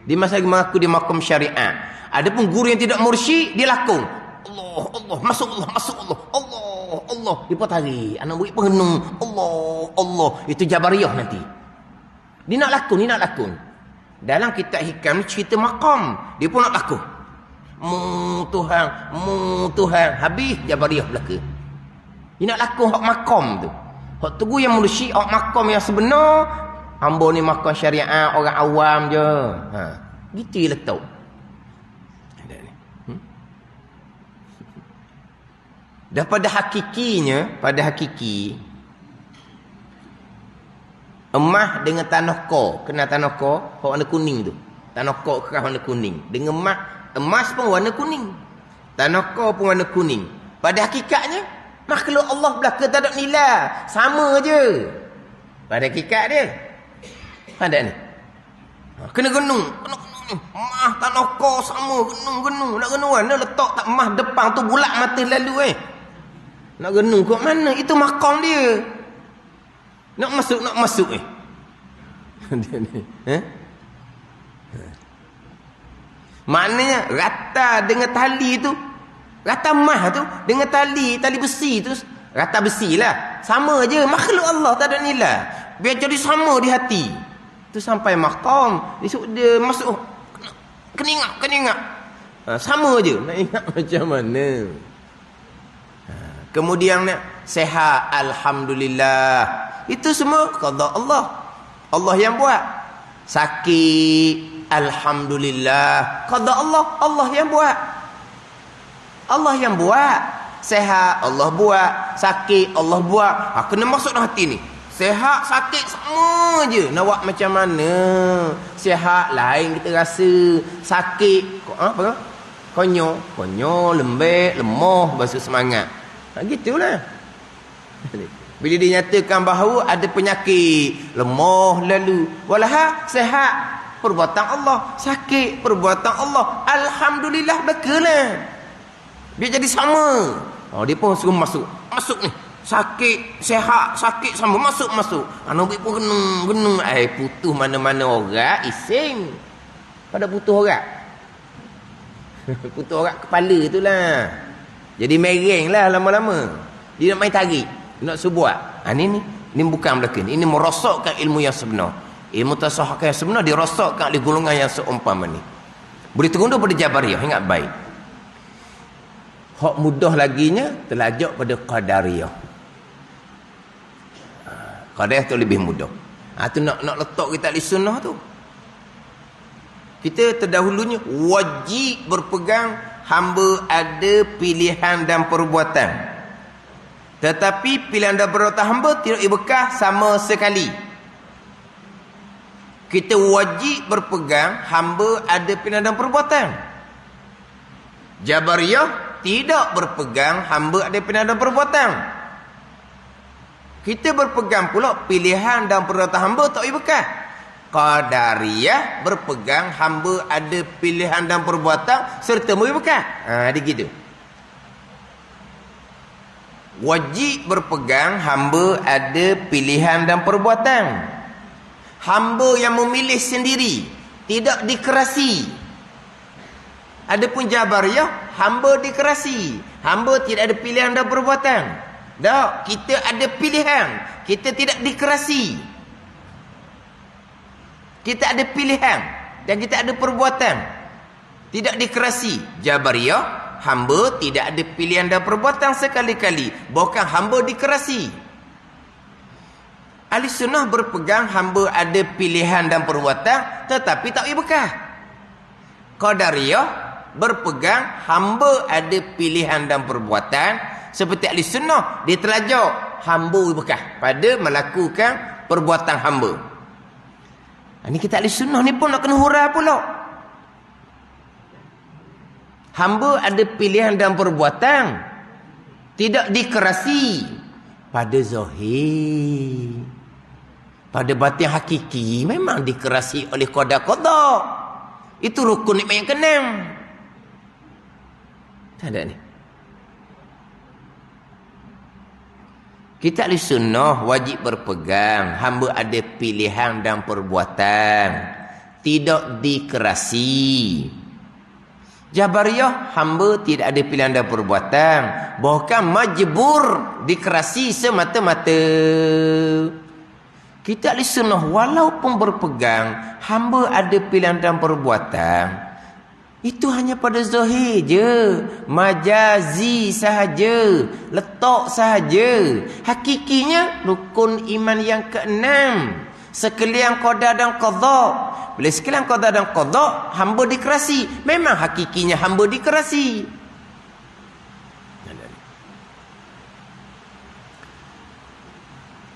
Dia masih mengaku dia makam syariat. Ada pun guru yang tidak mursyid, dia lakon. Allah, masuk Allah. Dia pun tarik. Anak murid pengenung. Allah. Itu Jabariyah nanti. Dia nak lakon. Dalam kitab hikam ni cerita maqam. Dia pun nak lakon. Mu Tuhan. Habis Jabariyah belaka. Dia nak lakon hak maqam tu. Hak tu yang mursyid, hak maqam yang sebenar. Hamba ni maqam syariat, orang awam je. Gitu dia letak. Dah pada hakiki emas dengan tanah ko, kena tanah ko warna kuning tu. Tanah ko kerah warna kuning. Dengan emas pun warna kuning. Tanah ko pun warna kuning. Pada hakikatnya makhluk Allah belaka tak ada nilai, sama je. Pada hakikat dia. Ada ni. Kena genung ni. Emas tanah ko sama, genung. Nak genung mana letak tak emas depan tu bulat mata lalu Nak genung kat mana? Itu makam dia. Nak masuk Maknanya rata dengan tali tu, rata emas tu dengan tali besi tu Rata besi lah. Sama je. Makhluk Allah tak ada nilai. Biar jadi sama di hati. Tu sampai maqam. Dia masuk. Kena ingat. Sama je. Nak ingat macam mana. Kemudian sehat. Alhamdulillah. Itu semua qada Allah. Allah yang buat. Sakit. Alhamdulillah. Qada Allah. Allah yang buat. Allah yang buat. Sehat Allah buat, sakit Allah buat. Kena masuk dalam hati ni. Sehat, sakit sama je. Nak buat macam mana? Sehat lain kita rasa. Sakit apa? Konyol, lembek, lemah, bahasa semangat. Gitulah. Bila dinyatakan bahawa ada penyakit, lemah lalu, walaha sehat, perbuatan Allah. Sakit, perbuatan Allah. Alhamdulillah, bekalah. Dia jadi sama. Dia pun suruh masuk. Masuk ni. Sakit, sehat, sakit sama. Masuk. Anak pun genung. Putus mana-mana orang. Ising. Pada putus orang. Putus orang kepala itulah. Jadi mereng lah lama-lama. Dia nak main tarik. Dia nak subuat. Ini bukan belakang. Ini merosakkan ilmu yang sebenar. Ilmu tasawuf yang sebenar dirosakkan oleh golongan yang seumpama ni. Boleh terundur pada Jabariyah. Ingat baik. Hak mudah laginya terlajak pada Qadariyah. Qadariyah tu lebih mudah. Tu nak letak kita ahli sunnah tu. Kita terdahulunya wajib berpegang hamba ada pilihan dan perbuatan. Tetapi pilihan dan perbuatan hamba tidak bekas sama sekali. Kita wajib berpegang hamba ada pilihan dan perbuatan. Jabariyah tidak berpegang hamba ada pilihan dan perbuatan. Kita berpegang pula pilihan dan perbuatan hamba tak boleh bekas. Qadariyah berpegang hamba ada pilihan dan perbuatan serta boleh bekas. Dia gitu. Wajib berpegang hamba ada pilihan dan perbuatan. Hamba yang memilih sendiri, tidak dikerasi. Adapun Jabariyah, hamba dikerasi. Hamba tidak ada pilihan dan perbuatan. Tak, kita ada pilihan. Kita tidak dikerasi. Kita ada pilihan dan kita ada perbuatan. Tidak dikerasi. Jabariyah, hamba tidak ada pilihan dan perbuatan sekali-kali. Bahkan hamba dikerasi. Ahli sunnah berpegang hamba ada pilihan dan perbuatan tetapi tak boleh bekas. Qadariyah berpegang hamba ada pilihan dan perbuatan seperti ahli sunnah, dia terlajak hamba bekas pada melakukan perbuatan hamba. Ini kita ahli sunnah ni pun nak kena hurai pula. Hamba ada pilihan dan perbuatan tidak dikerasi pada zahir. Pada batin hakiki memang dikerasi oleh qada-qada. Itu rukun nikmat yang keenam. Tak ada ni. Kita ahli sunnah wajib berpegang hamba ada pilihan dan perbuatan tidak dikerasi. Jabariyah hamba tidak ada pilihan dan perbuatan, bahkan majbur dikerasi semata-mata. Kita ahli sunnah walaupun berpegang hamba ada pilihan dan perbuatan, itu hanya pada zahir je, majazi sahaja, letak sahaja. Hakikinya rukun iman yang keenam, sekalian qada dan qada. Bila sekalian qada dan qada, hamba dikerasi. Memang hakikinya hamba dikerasi.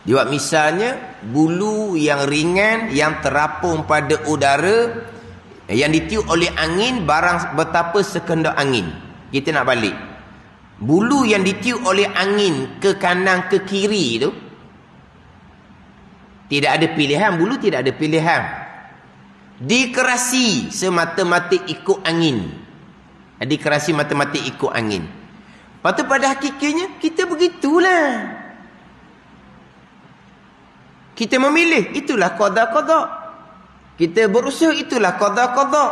Dia buat misalnya bulu yang ringan yang terapung pada udara, yang ditiup oleh angin, barang betapa sekehendak angin. Kita nak balik. Bulu yang ditiup oleh angin ke kanan ke kiri tu, tidak ada pilihan. Bulu tidak ada pilihan. Dikerasi semata-mata ikut angin. Dikerasi mata-mata ikut angin. Lepas tu pada hakikinya kita begitulah. Kita memilih, itulah qada-qada. Kita berusaha, itulah qada-qada.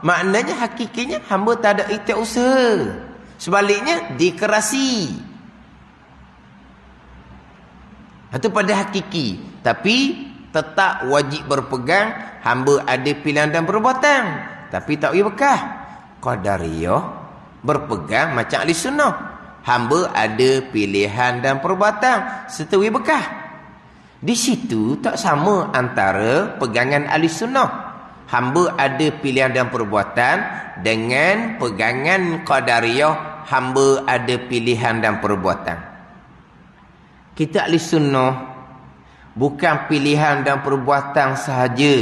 Maknanya hakikinya hamba tak ada ikhtiar usaha. Sebaliknya dikerasi. Itu pada hakiki. Tapi tetap wajib berpegang hamba ada pilihan dan perbuatan. Tapi tak boleh bekah. Qadariyah berpegang macam ahli sunnah. Hamba ada pilihan dan perbuatan serta boleh bekah. Di situ tak sama antara pegangan ahli sunnah. Hamba ada pilihan dan perbuatan dengan pegangan Qadariyah, hamba ada pilihan dan perbuatan. Kita ahli sunnah bukan pilihan dan perbuatan sahaja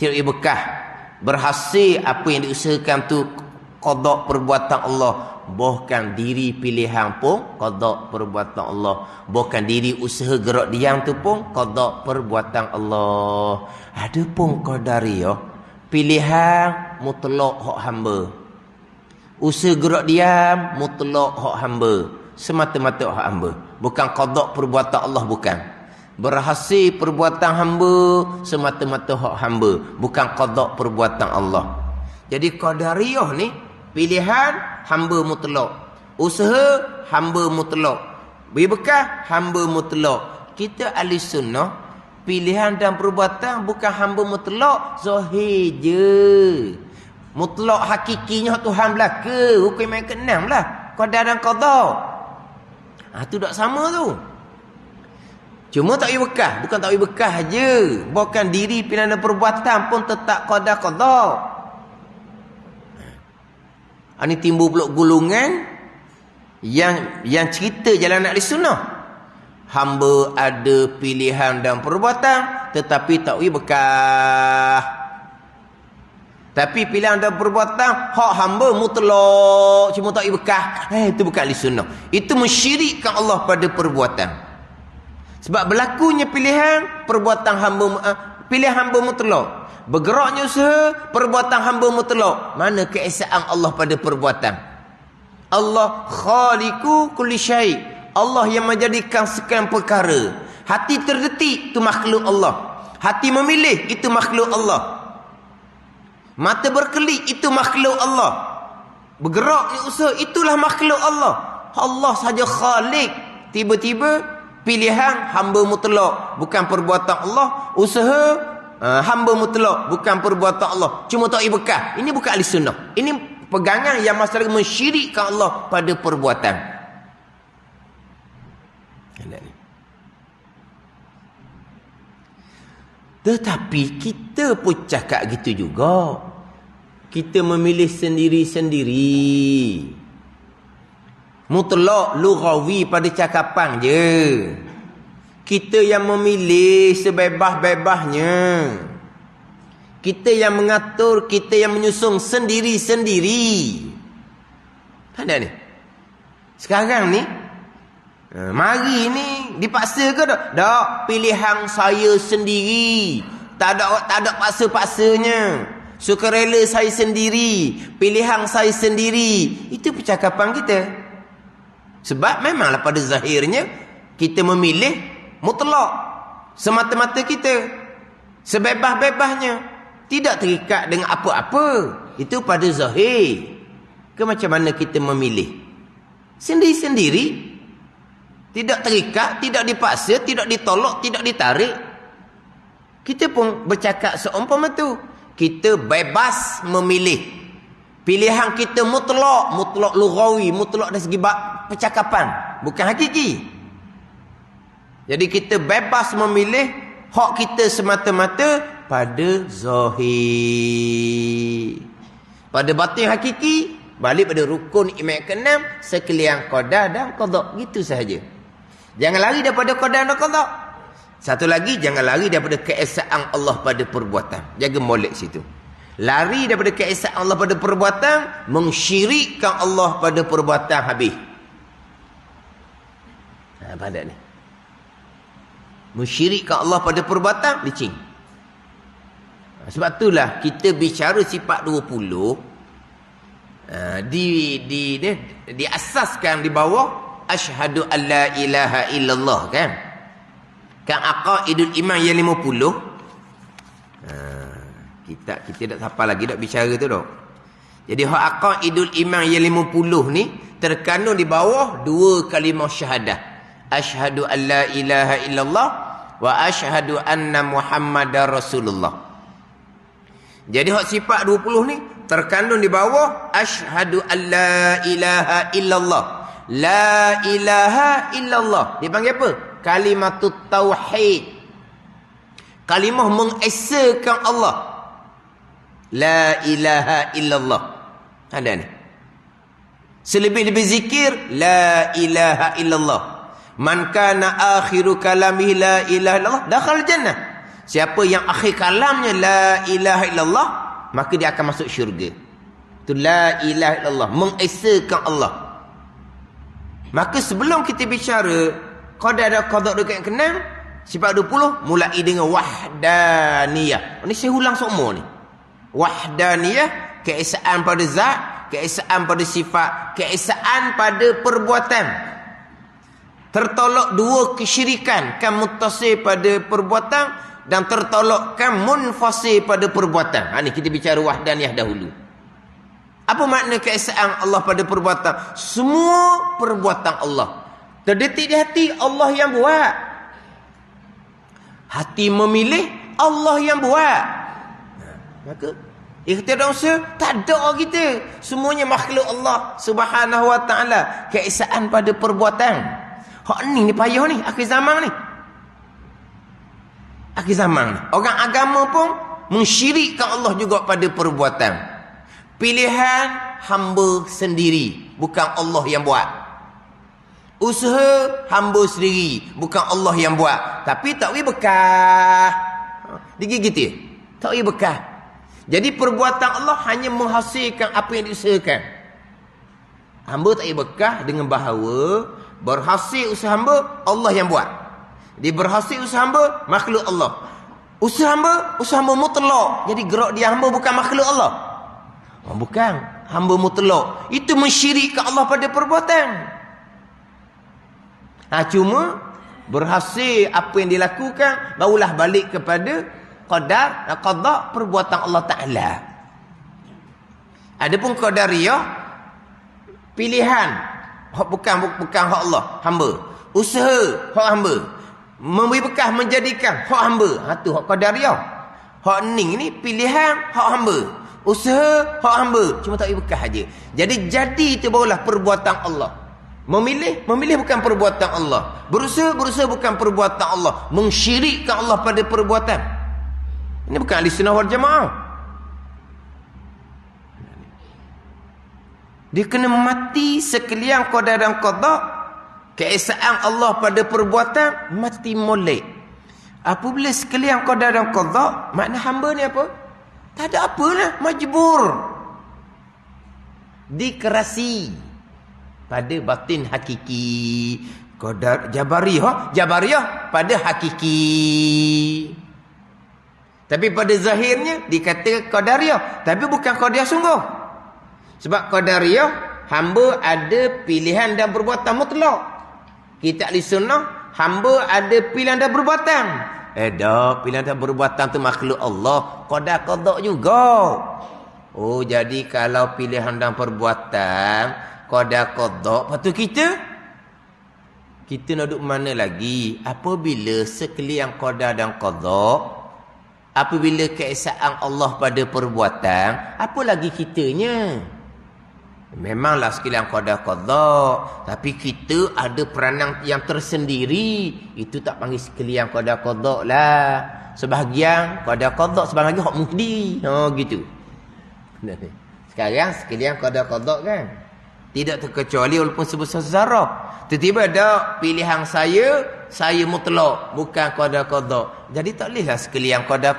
tidak bekah. Berhasil apa yang diusahakan tu qada perbuatan Allah. Bahkan diri pilihan pun qada perbuatan Allah. Bahkan diri usaha gerak diam tu pun qada perbuatan Allah. Ada pun Qadariyah, pilihan mutlak hak hamba. Usaha gerak diam mutlak hak hamba. Semata-mata hak hamba. Bukan qada perbuatan Allah, bukan. Berhasil perbuatan hamba semata-mata hak hamba, bukan qada perbuatan Allah. Jadi Qadariyah ni pilihan hamba mutlak, usaha hamba mutlak, bekah hamba mutlak. Kita ahli sunnah pilihan dan perbuatan bukan hamba mutlak, zahir je. Mutlak hakikinya Tuhan belaka, hukum yang keenam lah, qadar dan qada. Tu tak sama tu. Cuma tak boleh bekah. Bukan tak boleh bekah je. Bahkan diri pilihan dan perbuatan pun tetap qada-qada. Ini timbul pula golongan yang cerita jalan ahli sunnah. Hamba ada pilihan dan perbuatan tetapi tak boleh bekah. Tapi pilihan dan perbuatan hak hamba mutlak, cuma tak boleh bekah. Itu bukan ahli sunnah. Itu mensyirikkan Allah pada perbuatan. Sebab berlakunya pilihan perbuatan hamba, pilihan hamba mutlak. Bergeraknya usaha perbuatan hamba mutlak. Mana keesaan Allah pada perbuatan? Allah khaliqu kulli syai'. Allah yang menjadikan segala perkara. Hati terdetik itu makhluk Allah. Hati memilih itu makhluk Allah. Mata berkelip itu makhluk Allah. Bergeraknya usaha itulah makhluk Allah. Allah saja khaliq. Tiba-tiba pilihan hamba mutlak, bukan perbuatan Allah. Usaha hamba mutlak, bukan perbuatan Allah. Cuma tak bekah. Ini bukan ahli sunnah. Ini pegangan yang masalah mensyirikkan Allah pada perbuatan. Tetapi kita pun cakap gitu juga. Kita memilih sendiri-sendiri. Mutlak lughawi pada cakapan je. Kita yang memilih sebebas-bebasnya. Kita yang mengatur, kita yang menyusun sendiri-sendiri. Ada ni. Sekarang ni, mari ni dipaksa ke tak? Tak, pilihan saya sendiri. Tak ada paksa-paksanya. Sukarela saya sendiri, pilihan saya sendiri. Itu percakapan kita. Sebab memanglah pada zahirnya kita memilih mutlak semata-mata kita, sebebas-bebasnya, tidak terikat dengan apa-apa. Itu pada zahir. Ke macam mana kita memilih sendiri-sendiri, tidak terikat, tidak dipaksa, tidak ditolak, tidak ditarik. Kita pun bercakap seumpama tu, kita bebas memilih. Pilihan kita mutlak, mutlak lughawi, mutlak dari segi percakapan, bukan hakiki. Jadi kita bebas memilih hak kita semata-mata pada zahir. Pada batin hakiki, balik pada rukun iman ke-6, sekalian qada dan qada. Gitu sahaja. Jangan lari daripada qada dan qada. Satu lagi, jangan lari daripada keesaan Allah pada perbuatan. Jaga molek situ. Lari daripada keesaan Allah pada perbuatan, mensyirikkan Allah pada perbuatan habis. Apa ada ni? Mensyirikkan Allah pada perbuatan, licin. Sebab itulah kita bicara sifat 20 diasaskan di bawah asyhadu alla ilaha illallah, kan? Kan aqaidul iman yang 50. Kita tak sampai lagi nak bicara tu dah. Jadi hak aqaidul iman yang 50 ni terkandung di bawah dua kalimah syahadah. Asyhadu an la ilaha illallah wa asyhadu anna Muhammadar Rasulullah. Jadi hak sifat 20 ni terkandung di bawah asyhadu an la ilaha illallah. La ilaha illallah. Dipanggil apa? Kalimatut tauhid. Kalimah mengesakan Allah. La ilaha illallah. Ada ni. Selebih-lebih zikir la ilaha illallah. Man kana akhiru kalamihi la ilaha illallah dakhal jannah. Siapa yang akhir kalamnya la ilaha illallah, maka dia akan masuk syurga. Itu la ilaha illallah, mengesakan Allah. Maka sebelum kita bicara qada dan qada dekat yang keenam, sifat 20 mulai dengan wahdaniyah. Ini saya ulang semua ni. Wahdaniyah, keesaan pada zat, keesaan pada sifat, keesaan pada perbuatan. Tertolak dua kesyirikan, kan muttasil pada perbuatan dan tertolak kan munfasil pada perbuatan. Ini kita bicara wahdaniyah dahulu. Apa makna keesaan Allah pada perbuatan? Semua perbuatan Allah terdetik di hati, Allah yang buat. Hati memilih, Allah yang buat. Maka ikhtiar usaha tak ada orang kita. Semuanya makhluk Allah Subhanahu wa taala. Keesaan pada perbuatan. Hak ni payah ni akhir zaman ni. Akhir zaman ni. Orang agama pun mensyirikkan Allah juga pada perbuatan. Pilihan hamba sendiri, bukan Allah yang buat. Usaha hamba sendiri, bukan Allah yang buat. Tapi tak boleh bekah. Digigit dia. Tak boleh bekah. Jadi perbuatan Allah hanya menghasilkan apa yang diusahakan. Hamba tak boleh bekah dengan bahawa berhasil usaha hamba, Allah yang buat. Dia berhasil usaha hamba, makhluk Allah. Usaha hamba mutlak. Jadi gerak dia hamba bukan makhluk Allah. Oh, bukan. Hamba mutlak. Itu mensyirikkan Allah pada perbuatan. Cuma berhasil apa yang dilakukan, barulah balik kepada qadar dan qada perbuatan Allah Ta'ala. Adapun qadariyah, pilihan. Bukan hak Allah, hamba. Usaha, hak hamba. Memberi bekah, menjadikan, hak hamba. Itu hak qadariyah. Hak ning ni pilihan, hak hamba. Usaha, hak hamba. Cuma tak beri bekah aja. Jadi itu barulah perbuatan Allah. Memilih bukan perbuatan Allah. Berusaha bukan perbuatan Allah. Mensyirikkan Allah pada perbuatan. Ini bukan ahli sunnah wal jamaah. Dia kena mati sekalian qada dan qada. Keesaan Allah pada perbuatan mati molek. Apabila sekalian qada dan qada, makna hamba ni apa? Tak ada apalah, majbur. Dikerasi pada batin hakiki. Qadar Jabariyah pada hakiki. Tapi pada zahirnya dikata qadariyah, tapi bukan qadariyah sungguh. Sebab qadariyah hamba ada pilihan dan perbuatan mutlak. Kita ahli sunnah hamba ada pilihan dan perbuatan. Dah pilihan dan perbuatan tu makhluk Allah, qada juga. Oh, jadi kalau pilihan dan perbuatan qada, patut kita nak duduk mana lagi? Apabila sekalian qada dan qada, apabila keesaan Allah pada perbuatan, apa lagi kitanya? Memanglah sekalian qada, tapi kita ada peranan yang tersendiri. Itu tak panggil sekalian qada lah. Sebahagian qada, sebahagian lagi hak muhdi. Gitu. Sekarang sekalian qada kan. Tidak terkecuali walaupun sebesar zarah. Tiba-tiba ada pilihan saya mutlak, bukan qada. Jadi tak bolehlah sekalian qada.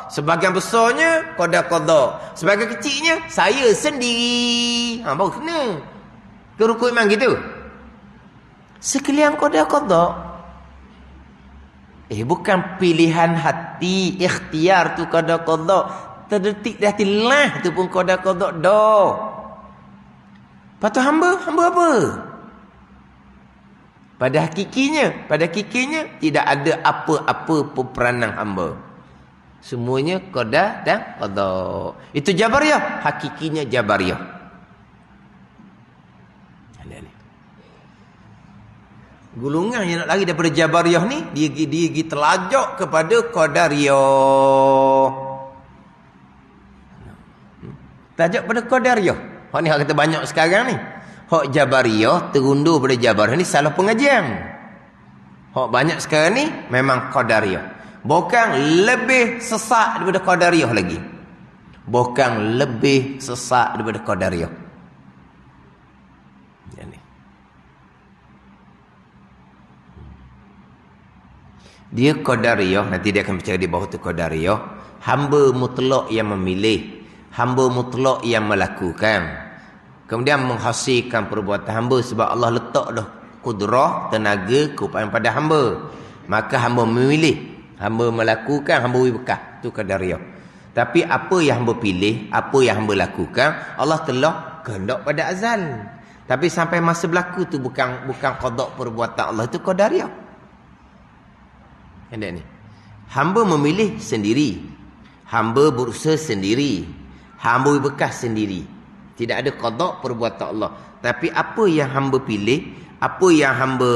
Sebahagian besarnya qada. Sebahagian kecilnya saya sendiri. Baru kena. Kerukut memang gitu. Sekalian qada. Bukan pilihan hati, ikhtiar tu qada. Terdetik di hati lah tu pun qada dah. Patut hamba apa? Pada hakikinya tidak ada apa-apa peranan hamba. Semuanya qada dan qada. Itu Jabariyah, hakikinya Jabariyah. Gulungan yang nak lari daripada Jabariyah ni, dia pergi telajak kepada Qadariyah. Telajak pada Qadariyah. Hak ni hak kata banyak sekarang ni. Hak Jabariyah terundur pada Jabariyah ni salah pengajian. Hak banyak sekarang ni memang Qadariyah. Bukan lebih sesat daripada Qadariyah lagi. Bukan lebih sesat daripada Qadariyah. Dia Qadariyah, nanti dia akan bicara di bawah tu Qadariyah, hamba mutlak yang memilih, hamba mutlak yang melakukan, kemudian menghasilkan perbuatan hamba sebab Allah letak dah kudrah, tenaga, keupayaan pada hamba. Maka hamba memilih, hamba melakukan, hamba beri bekah. Tu Qadariyah. Tapi apa yang hamba pilih, apa yang hamba lakukan, Allah telah kehendak pada azal. Tapi sampai masa berlaku tu bukan qada perbuatan Allah, itu Qadariyah. Ni. Hamba memilih sendiri. Hamba berusaha sendiri. Hamba berbekas sendiri. Tidak ada qada perbuatan Allah. Tapi apa yang hamba pilih, apa yang hamba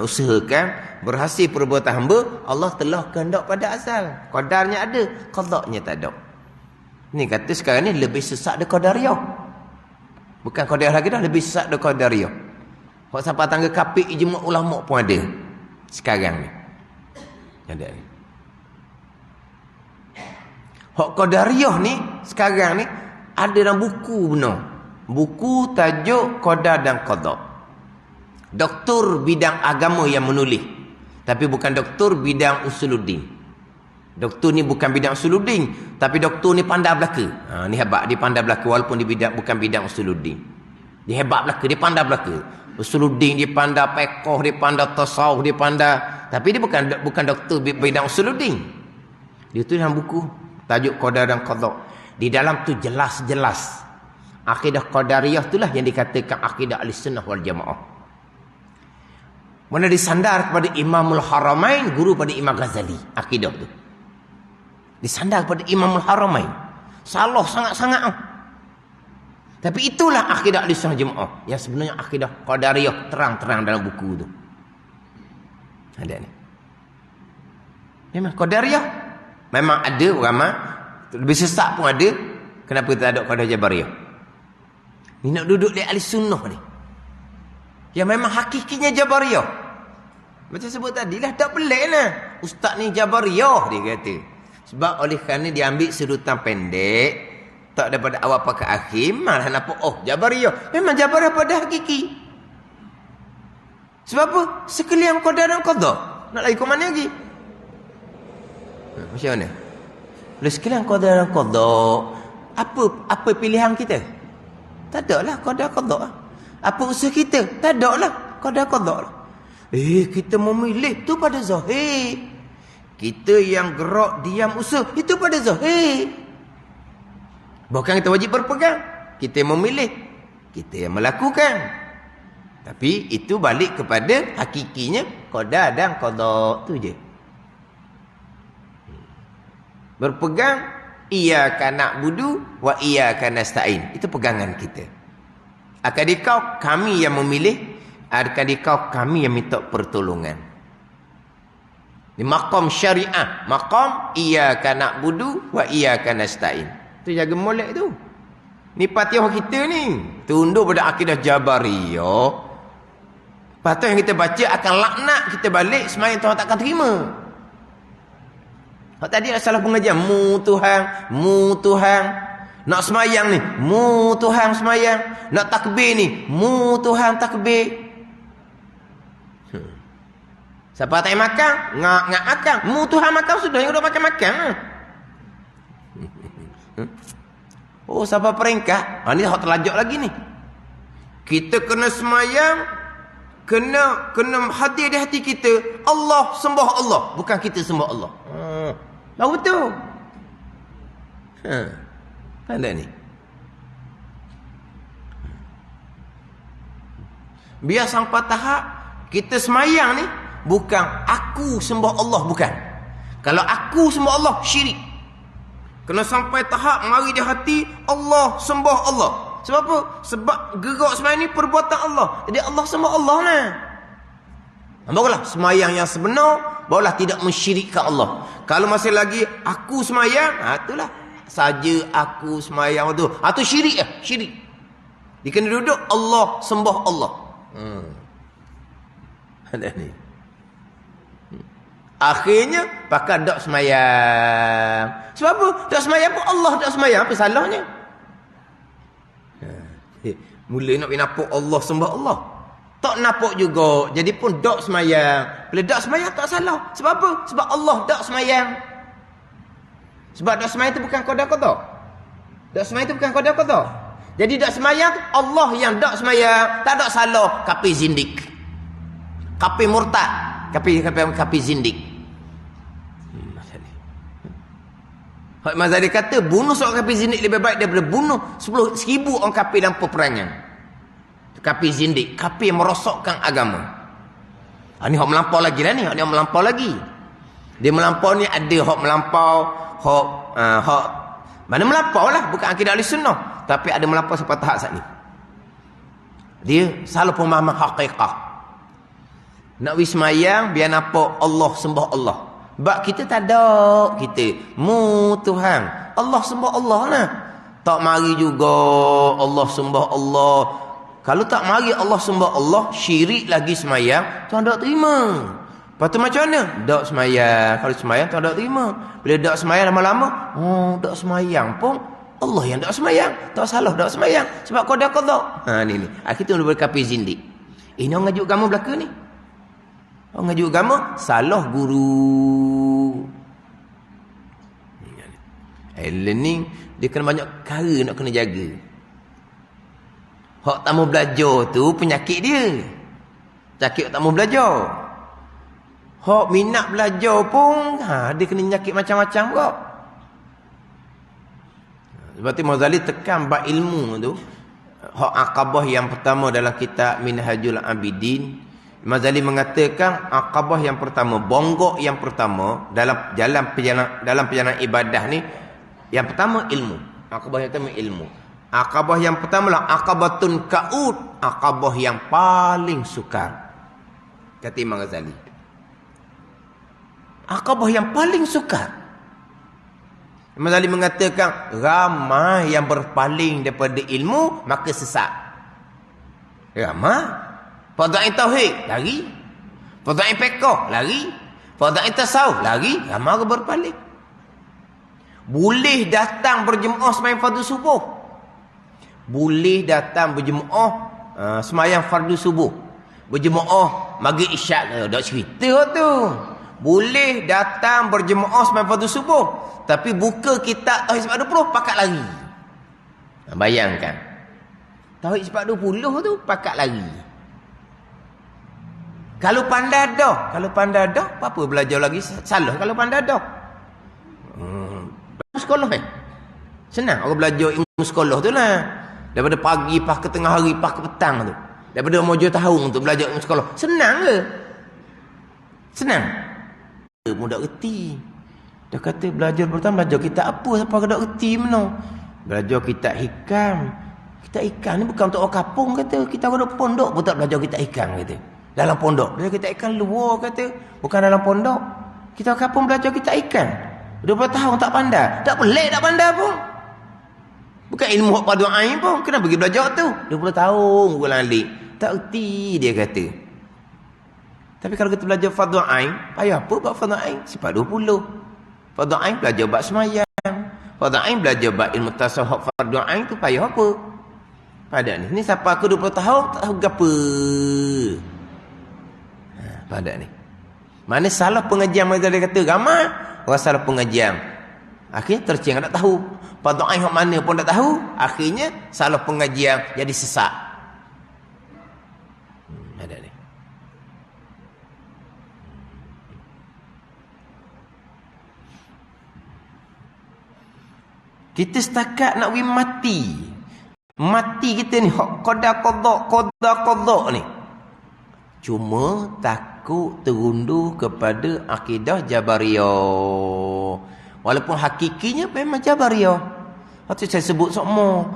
usahakan, berhasil perbuatan hamba, Allah telah kehendak pada asal. Qadarnya ada, qadanya tak ada. Ni kata sekarang ni lebih sesat dari Qadariyah. Bukan Qadariyah lagi dah, lebih sesat dari Qadariyah. Hak sampai tangga kapik ijma' ulama pun ada sekarang ni. Ada ni. Hak Qadariyah ni sekarang ni ada dalam buku benar. Buku tajuk Qadar dan Qada. Doktor bidang agama yang menulis. Tapi bukan doktor bidang usuluddin. Doktor ni bukan bidang usuluddin, tapi doktor ni pandai belaka. Ni hebat, dia pandai belaka walaupun dia bukan bidang usuluddin. Dia hebat belaka, dia pandai belaka. Usuluddin dia pandai, fiqh dia pandai, tasawuf dia pandai. Tapi dia bukan doktor bidang usuluddin. Dia tulis dalam buku tajuk Qadar dan Qada. Di dalam tu jelas-jelas akidah Qadariyah itulah yang dikatakan akidah Ahlussunnah wal Jamaah. Mana disandar kepada Imamul Haramain, guru pada Imam Ghazali, akidah tu. Disandar kepada Imamul Haramain. Salah sangat-sangat. Tapi itulah akidah Ahlussunnah wal Jamaah yang sebenarnya akidah Qadariyah terang-terang dalam buku tu. Ada ni. Memang Qadariyah memang ada ulama lebih sesat pun ada. Kenapa tak ada Qadar Jabariyah? Ni nak duduk di ahli sunnah ni. Yang memang hakikinya Jabariyah. Macam sebut tadi lah, tak pelik lah. Ustaz ni Jabariyah dia kata. Sebab oleh kerana dia ambil sedutan pendek, tak daripada awal pakai akhir, malah nampak Jabariyah. Memang Jabariyah pada hakiki. Sebab apa? Sekalian Qadar dan Qada. Nak lagi ke mana lagi? Macam mana? Bila sekalian Qadar dan Qada, apa pilihan kita? Tak ada lah Qadar Qada. Apa usaha kita? Tak ada lah Qadar Qada. Kita memilih tu pada zahir. Kita yang gerak diam usaha, itu pada zahir. Bukan kita wajib berpegang. Kita memilih, kita yang melakukan. Tapi itu balik kepada hakikinya Qadar dan Qada tu je. Berpegang iyyaka na'budu wa iyyaka nasta'in. Itu pegangan kita. Akan dikau kami yang memilih, akan dikau kami yang minta pertolongan. Di maqam syariah, maqam iyyaka na'budu wa iyyaka nasta'in. Tu jaga molek tu. Ni Fatihah kita ni tunduk pada akidah Jabariyah. Patut yang kita baca akan laknat kita balik sembahyang Tuhan takkan terima. Hak tadi ada salah pengajian, mu Tuhan. Nak sembahyang ni, mu Tuhan sembahyang. Nak takbir ni, mu Tuhan takbir. Siapa tak makan, ngak makan. Mu Tuhan makan sudah, yang dah makan. Oh, siapa peringkat? Ni hak terlajak lagi ni. Kita kena sembahyang, kena hadir di hati kita, Allah sembah Allah, bukan kita sembah Allah. Tahu betul? Tanda ni. Biar sampai tahap kita semayang ni bukan aku sembah Allah, bukan. Kalau aku sembah Allah, syirik. Kena sampai tahap mari di hati Allah sembah Allah. Sebab apa? Sebab gerak semayang ni perbuatan Allah. Jadi Allah sembah Allah lah. Barulah semayang yang sebenar, barulah tidak mensyirikkan Allah. Kalau masih lagi aku semayang, itulah saja aku semayang tu. Tu syirik lah, syirik. Dia kena duduk Allah, sembah Allah. Ada ni. Akhirnya pakai dak semayang. Sebab apa? Dak semayang pun Allah dak semayang, apa salahnya? Mula nak nampak Allah, sembah Allah. Tak nampak juga. Jadi pun dak semayang. Bila dak semayang tak salah. Sebab apa? Sebab Allah dak semayang. Sebab dak semayang itu bukan qada-qada. Dak semayang itu bukan qada-qada. Jadi dak semayang tu Allah yang dak semayang. Tak ada salah. Kafir zindik. Kafir murtad. Kafir zindik. Hak Mazali kata bunuh seorang kafir zindik lebih baik daripada bunuh 10,000 orang kafir dalam peperangan. Kafir zindik, kafir yang merosakkan agama. Ni hak melampau lagi dah ni, hak melampau lagi. Dia melampau ni ada hak melampau, hak mana melampau lah, bukan akidah Ahlussunnah, tapi ada melampau sampai tahap saat ni. Dia salah pemahaman hakikah. Nak wismayang biar nampak Allah, sembah Allah. Sebab kita tak ada kita mu Tuhan Allah sembah Allah lah. Tak mari juga Allah sembah Allah. Kalau tak mari Allah sembah Allah, syirik lagi semayang, Tuhan tak terima. Lepas tu macam mana? Tak semayang. Kalau semayang Tuhan tak terima. Bila tak semayang lama-lama, tak semayang pun Allah yang tak semayang. Tak salah tak semayang. Sebab qada-qada. Ni. Kita boleh berkafir zindik. Ini orang ngajuk agama belaka ni. Orang ngajuk agama salah guru. Learning dia kena banyak perkara nak kena jaga. Hak tak mau belajar tu penyakit dia. Penyakit tak mau belajar. Hak minat belajar pun dia kena penyakit macam-macam kok. Sebab tu Mazali tekan bab ilmu tu. Hak akabah yang pertama dalam kitab Minhajul Abidin, Mazali mengatakan akabah yang pertama, bonggok yang pertama dalam perjalanan ibadah ni, yang pertama ilmu. Akabah yang pertama ilmu. Akabah yang pertama lah akabatun ka'ud, akabah yang paling sukar. Kata Imam Ghazali. Akabah yang paling sukar. Imam Ghazali mengatakan ramai yang berpaling daripada ilmu maka sesat. Ramai. Fadha'in tauhid lari. Fadha'in fiqh lari. Fadha'in tasawuf lari. Ramai orang berpaling. Boleh datang berjemaah sembahyang fardu subuh. Boleh datang berjemaah sembahyang fardu subuh. Berjemaah maghrib isyak dak cerita tu. Boleh datang berjemaah sembahyang fardu subuh, tapi buka kitab Tauhid 420 pakat lari. Bayangkan. Tauhid 420 tu pakat lari. Kalau pandai dah, apa belajar lagi salah kalau pandai dah. Sekolah senang orang belajar ilmu sekolah tu lah. Daripada pagi pas ke tengah hari pas ke petang tu. Daripada mojo tahun untuk belajar ilmu sekolah. Senang ke? Senang. Mudah erti. Dia kata belajar pertama belajar kitab apa siapa kena erti mana? Belajar kitab hikam. Kitab hikam ni bukan untuk orang kampung kata. Kita ada pondok pun tak belajar kitab hikam kata. Dalam pondok. Belajar kitab hikam luar kata. Bukan dalam pondok. Kita kampung belajar kitab hikam. 20 tahun tak pandai. Tak pelik tak pandai pun. Bukan ilmu hak pada ain pun. Kena pergi belajar tu. 20 tahun bukan alik. Tak erti dia kata. Tapi kalau kita belajar fardu ain, payah apa buat fardu ain? Sifat 20. Fardu ain belajar bab semayang. Fardu ain belajar bab ilmu tasawuf fardu ain tu payah apa? Pada ni siapa aku 20 tahun tak tahu apa. Pada ni. Mana salah pengajian mereka dia kata ramai orang salah pengajian. Akhirnya tercing tak tahu. Fardu ain hak mana pun tak tahu. Akhirnya salah pengajian jadi sesat. Ada ni. Kita setakat nak mati. Mati kita ni qada ni. Cuma takut terundur kepada akidah Jabariyah. Walaupun hakikinya memang Jabariyah. Waktu saya sebut semua.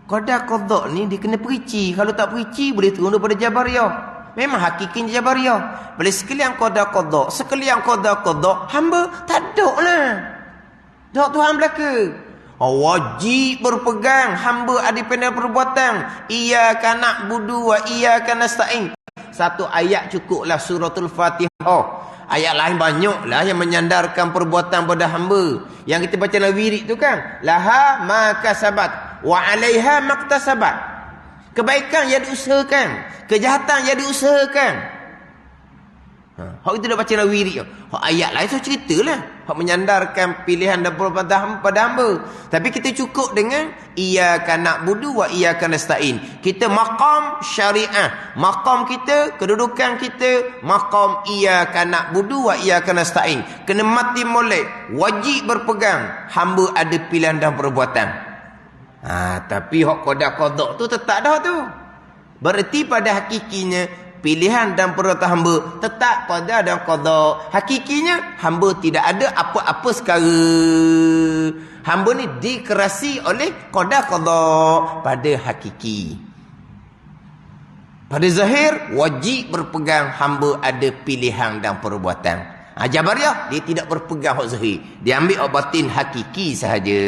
Qada ni dia kena perici. Kalau tak perici boleh terundur pada Jabariyah. Memang hakikinya Jabariyah. Boleh sekalian qada, sekalian qada, hamba tak ada lah. Tak Tuhan belaka. Wajib berpegang hamba ada pada perbuatan. Iyyaka na'budu wa iyyaka nasta'in. Satu ayat cukuplah suratul Fatihah. Ayat lain banyaklah yang menyandarkan perbuatan pada hamba. Yang kita baca dalam wirid tu kan, laha ma kasabat wa 'alaiha maktasabat. Kebaikan yang diusahakan, kejahatan yang diusahakan. Hak kita dah baca dalam wirid tu. Hak ayat lain tu ceritalah. Hak menyandarkan pilihan dan perbuatan pada hamba. Tapi kita cukup dengan iyyaka na'budu wa iyyaka nasta'in. Kita maqam syariah. Maqam kita, kedudukan kita, maqam iyyaka na'budu wa iyyaka nasta'in. Kena mati molek, wajib berpegang hamba ada pilihan dan perbuatan. Tapi hak qada tu tetap dah tu. Berarti pada hakikinya pilihan dan perbuatan hamba tetap qada dan qada. Hakikinya hamba tidak ada apa-apa sekara. Hamba ni dikerasi oleh qada pada hakiki. Pada zahir wajib berpegang hamba ada pilihan dan perbuatan. Jabariyah dia tidak berpegang hak zahir. Dia ambil hak batin hakiki sahaja.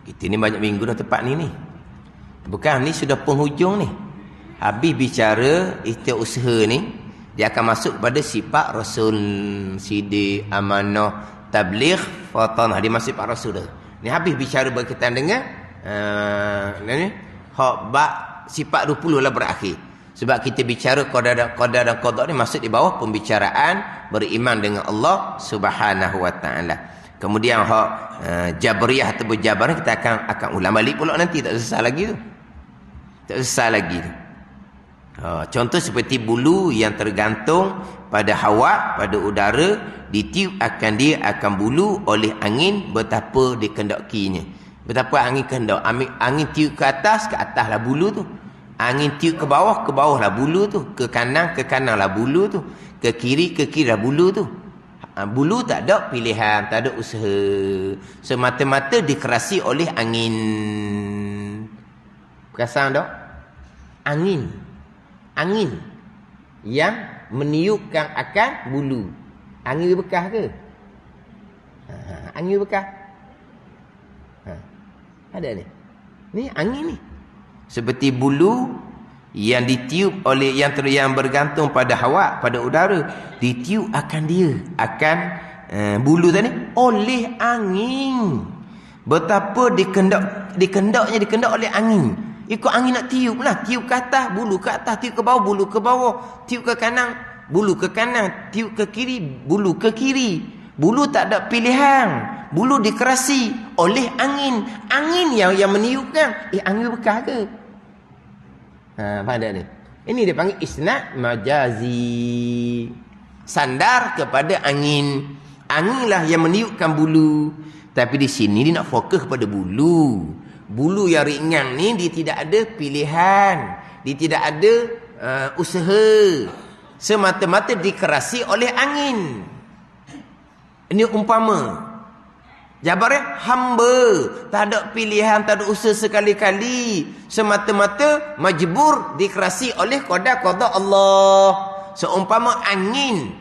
Kita ni banyak minggu dah tempat ni. Bukan, ni sudah penghujung ni. Habis bicara ikhtiar usaha ni, dia akan masuk pada sifat Rasul, sidik, amanah, tabligh, fatanah. Dia masuk sifat Rasul dah. Ni habis bicara berkaitan dengan sifat 20 lah berakhir. Sebab kita bicara qada dan qada ni masuk di bawah pembicaraan beriman dengan Allah Subhanahu wa taala. Kemudian Jabariyah atau Jabariyah kita akan ulang balik pula nanti, tak selesai lagi tu. Tak selesai lagi tu. Contoh seperti bulu yang tergantung pada hawa, pada udara, ditiup dia akan bulu oleh angin betapa dikendakinya. Betapa angin kehendak. Angin tiup ke atas lah bulu tu. Angin tiup ke bawah lah bulu tu. Ke kanan lah bulu tu. Ke kiri lah bulu tu. Bulu tak ada pilihan, tak ada usaha. Semata-mata dikerasi oleh angin. Perasan tak? Angin yang meniupkan akan bulu. Angin bekas ke? Angin bekas. Ada ni. Ni angin ni. Seperti bulu yang ditiup oleh yang bergantung pada hawa, pada udara, ditiup akan bulu tadi oleh angin. Betapa dikendak oleh angin. Ikut angin nak tiup lah. Tiup ke atas, bulu ke atas. Tiup ke bawah, bulu ke bawah. Tiup ke kanan, bulu ke kanan. Tiup ke kiri, bulu ke kiri. Bulu tak ada pilihan. Bulu dikerasi oleh angin. Angin yang meniupkan. Angin bekas ke? Faham tak ni? Ini dia panggil isnad majazi. Sandar kepada angin. Anginlah yang meniupkan bulu. Tapi di sini dia nak fokus kepada bulu. Bulu yang ringan ni dia tidak ada pilihan. Dia tidak ada usaha. Semata-mata dikerasi oleh angin. Ini umpama. Jabariyah hamba tak ada pilihan, tak ada usaha sekali-kali. Semata-mata majbur dikerasi oleh qada Allah. Seumpama angin,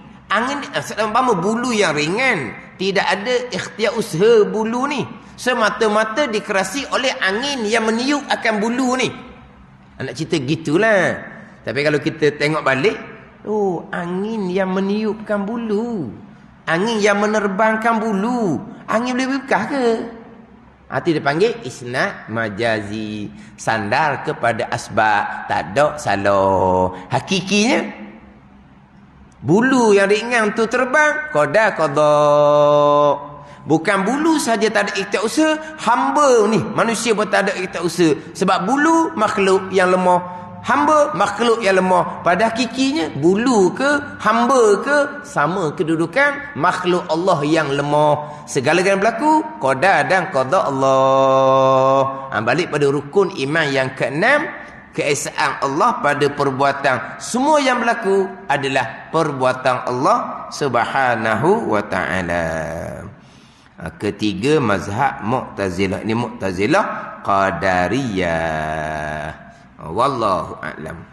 seumpama bulu yang ringan, tidak ada ikhtiar usaha bulu ni. Semata-mata dikerasi oleh angin yang meniup akan bulu ni. Nak cerita gitulah. Tapi kalau kita tengok balik, angin yang meniupkan bulu, angin yang menerbangkan bulu, angin boleh bekas ke? Itu dia panggil isnad majazi. Sandar kepada asbab. Tak ada salah. Hakikinya bulu yang ringan tu terbang, qada. Bukan bulu saja tak ada ikhtiar usaha, hamba ni manusia pun tak ada ikhtiar usaha. Sebab bulu makhluk yang lemah, hamba makhluk yang lemah. Pada hakikinya bulu ke hamba ke sama kedudukan makhluk Allah yang lemah. Segala-galanya berlaku qada dan qada Allah. Balik pada rukun iman yang keenam, keesaan Allah pada perbuatan. Semua yang berlaku adalah perbuatan Allah Subhanahu wa taala. Ketiga mazhab Mu'tazilah. Ini Mu'tazilah Qadariyah. Wallahu a'lam.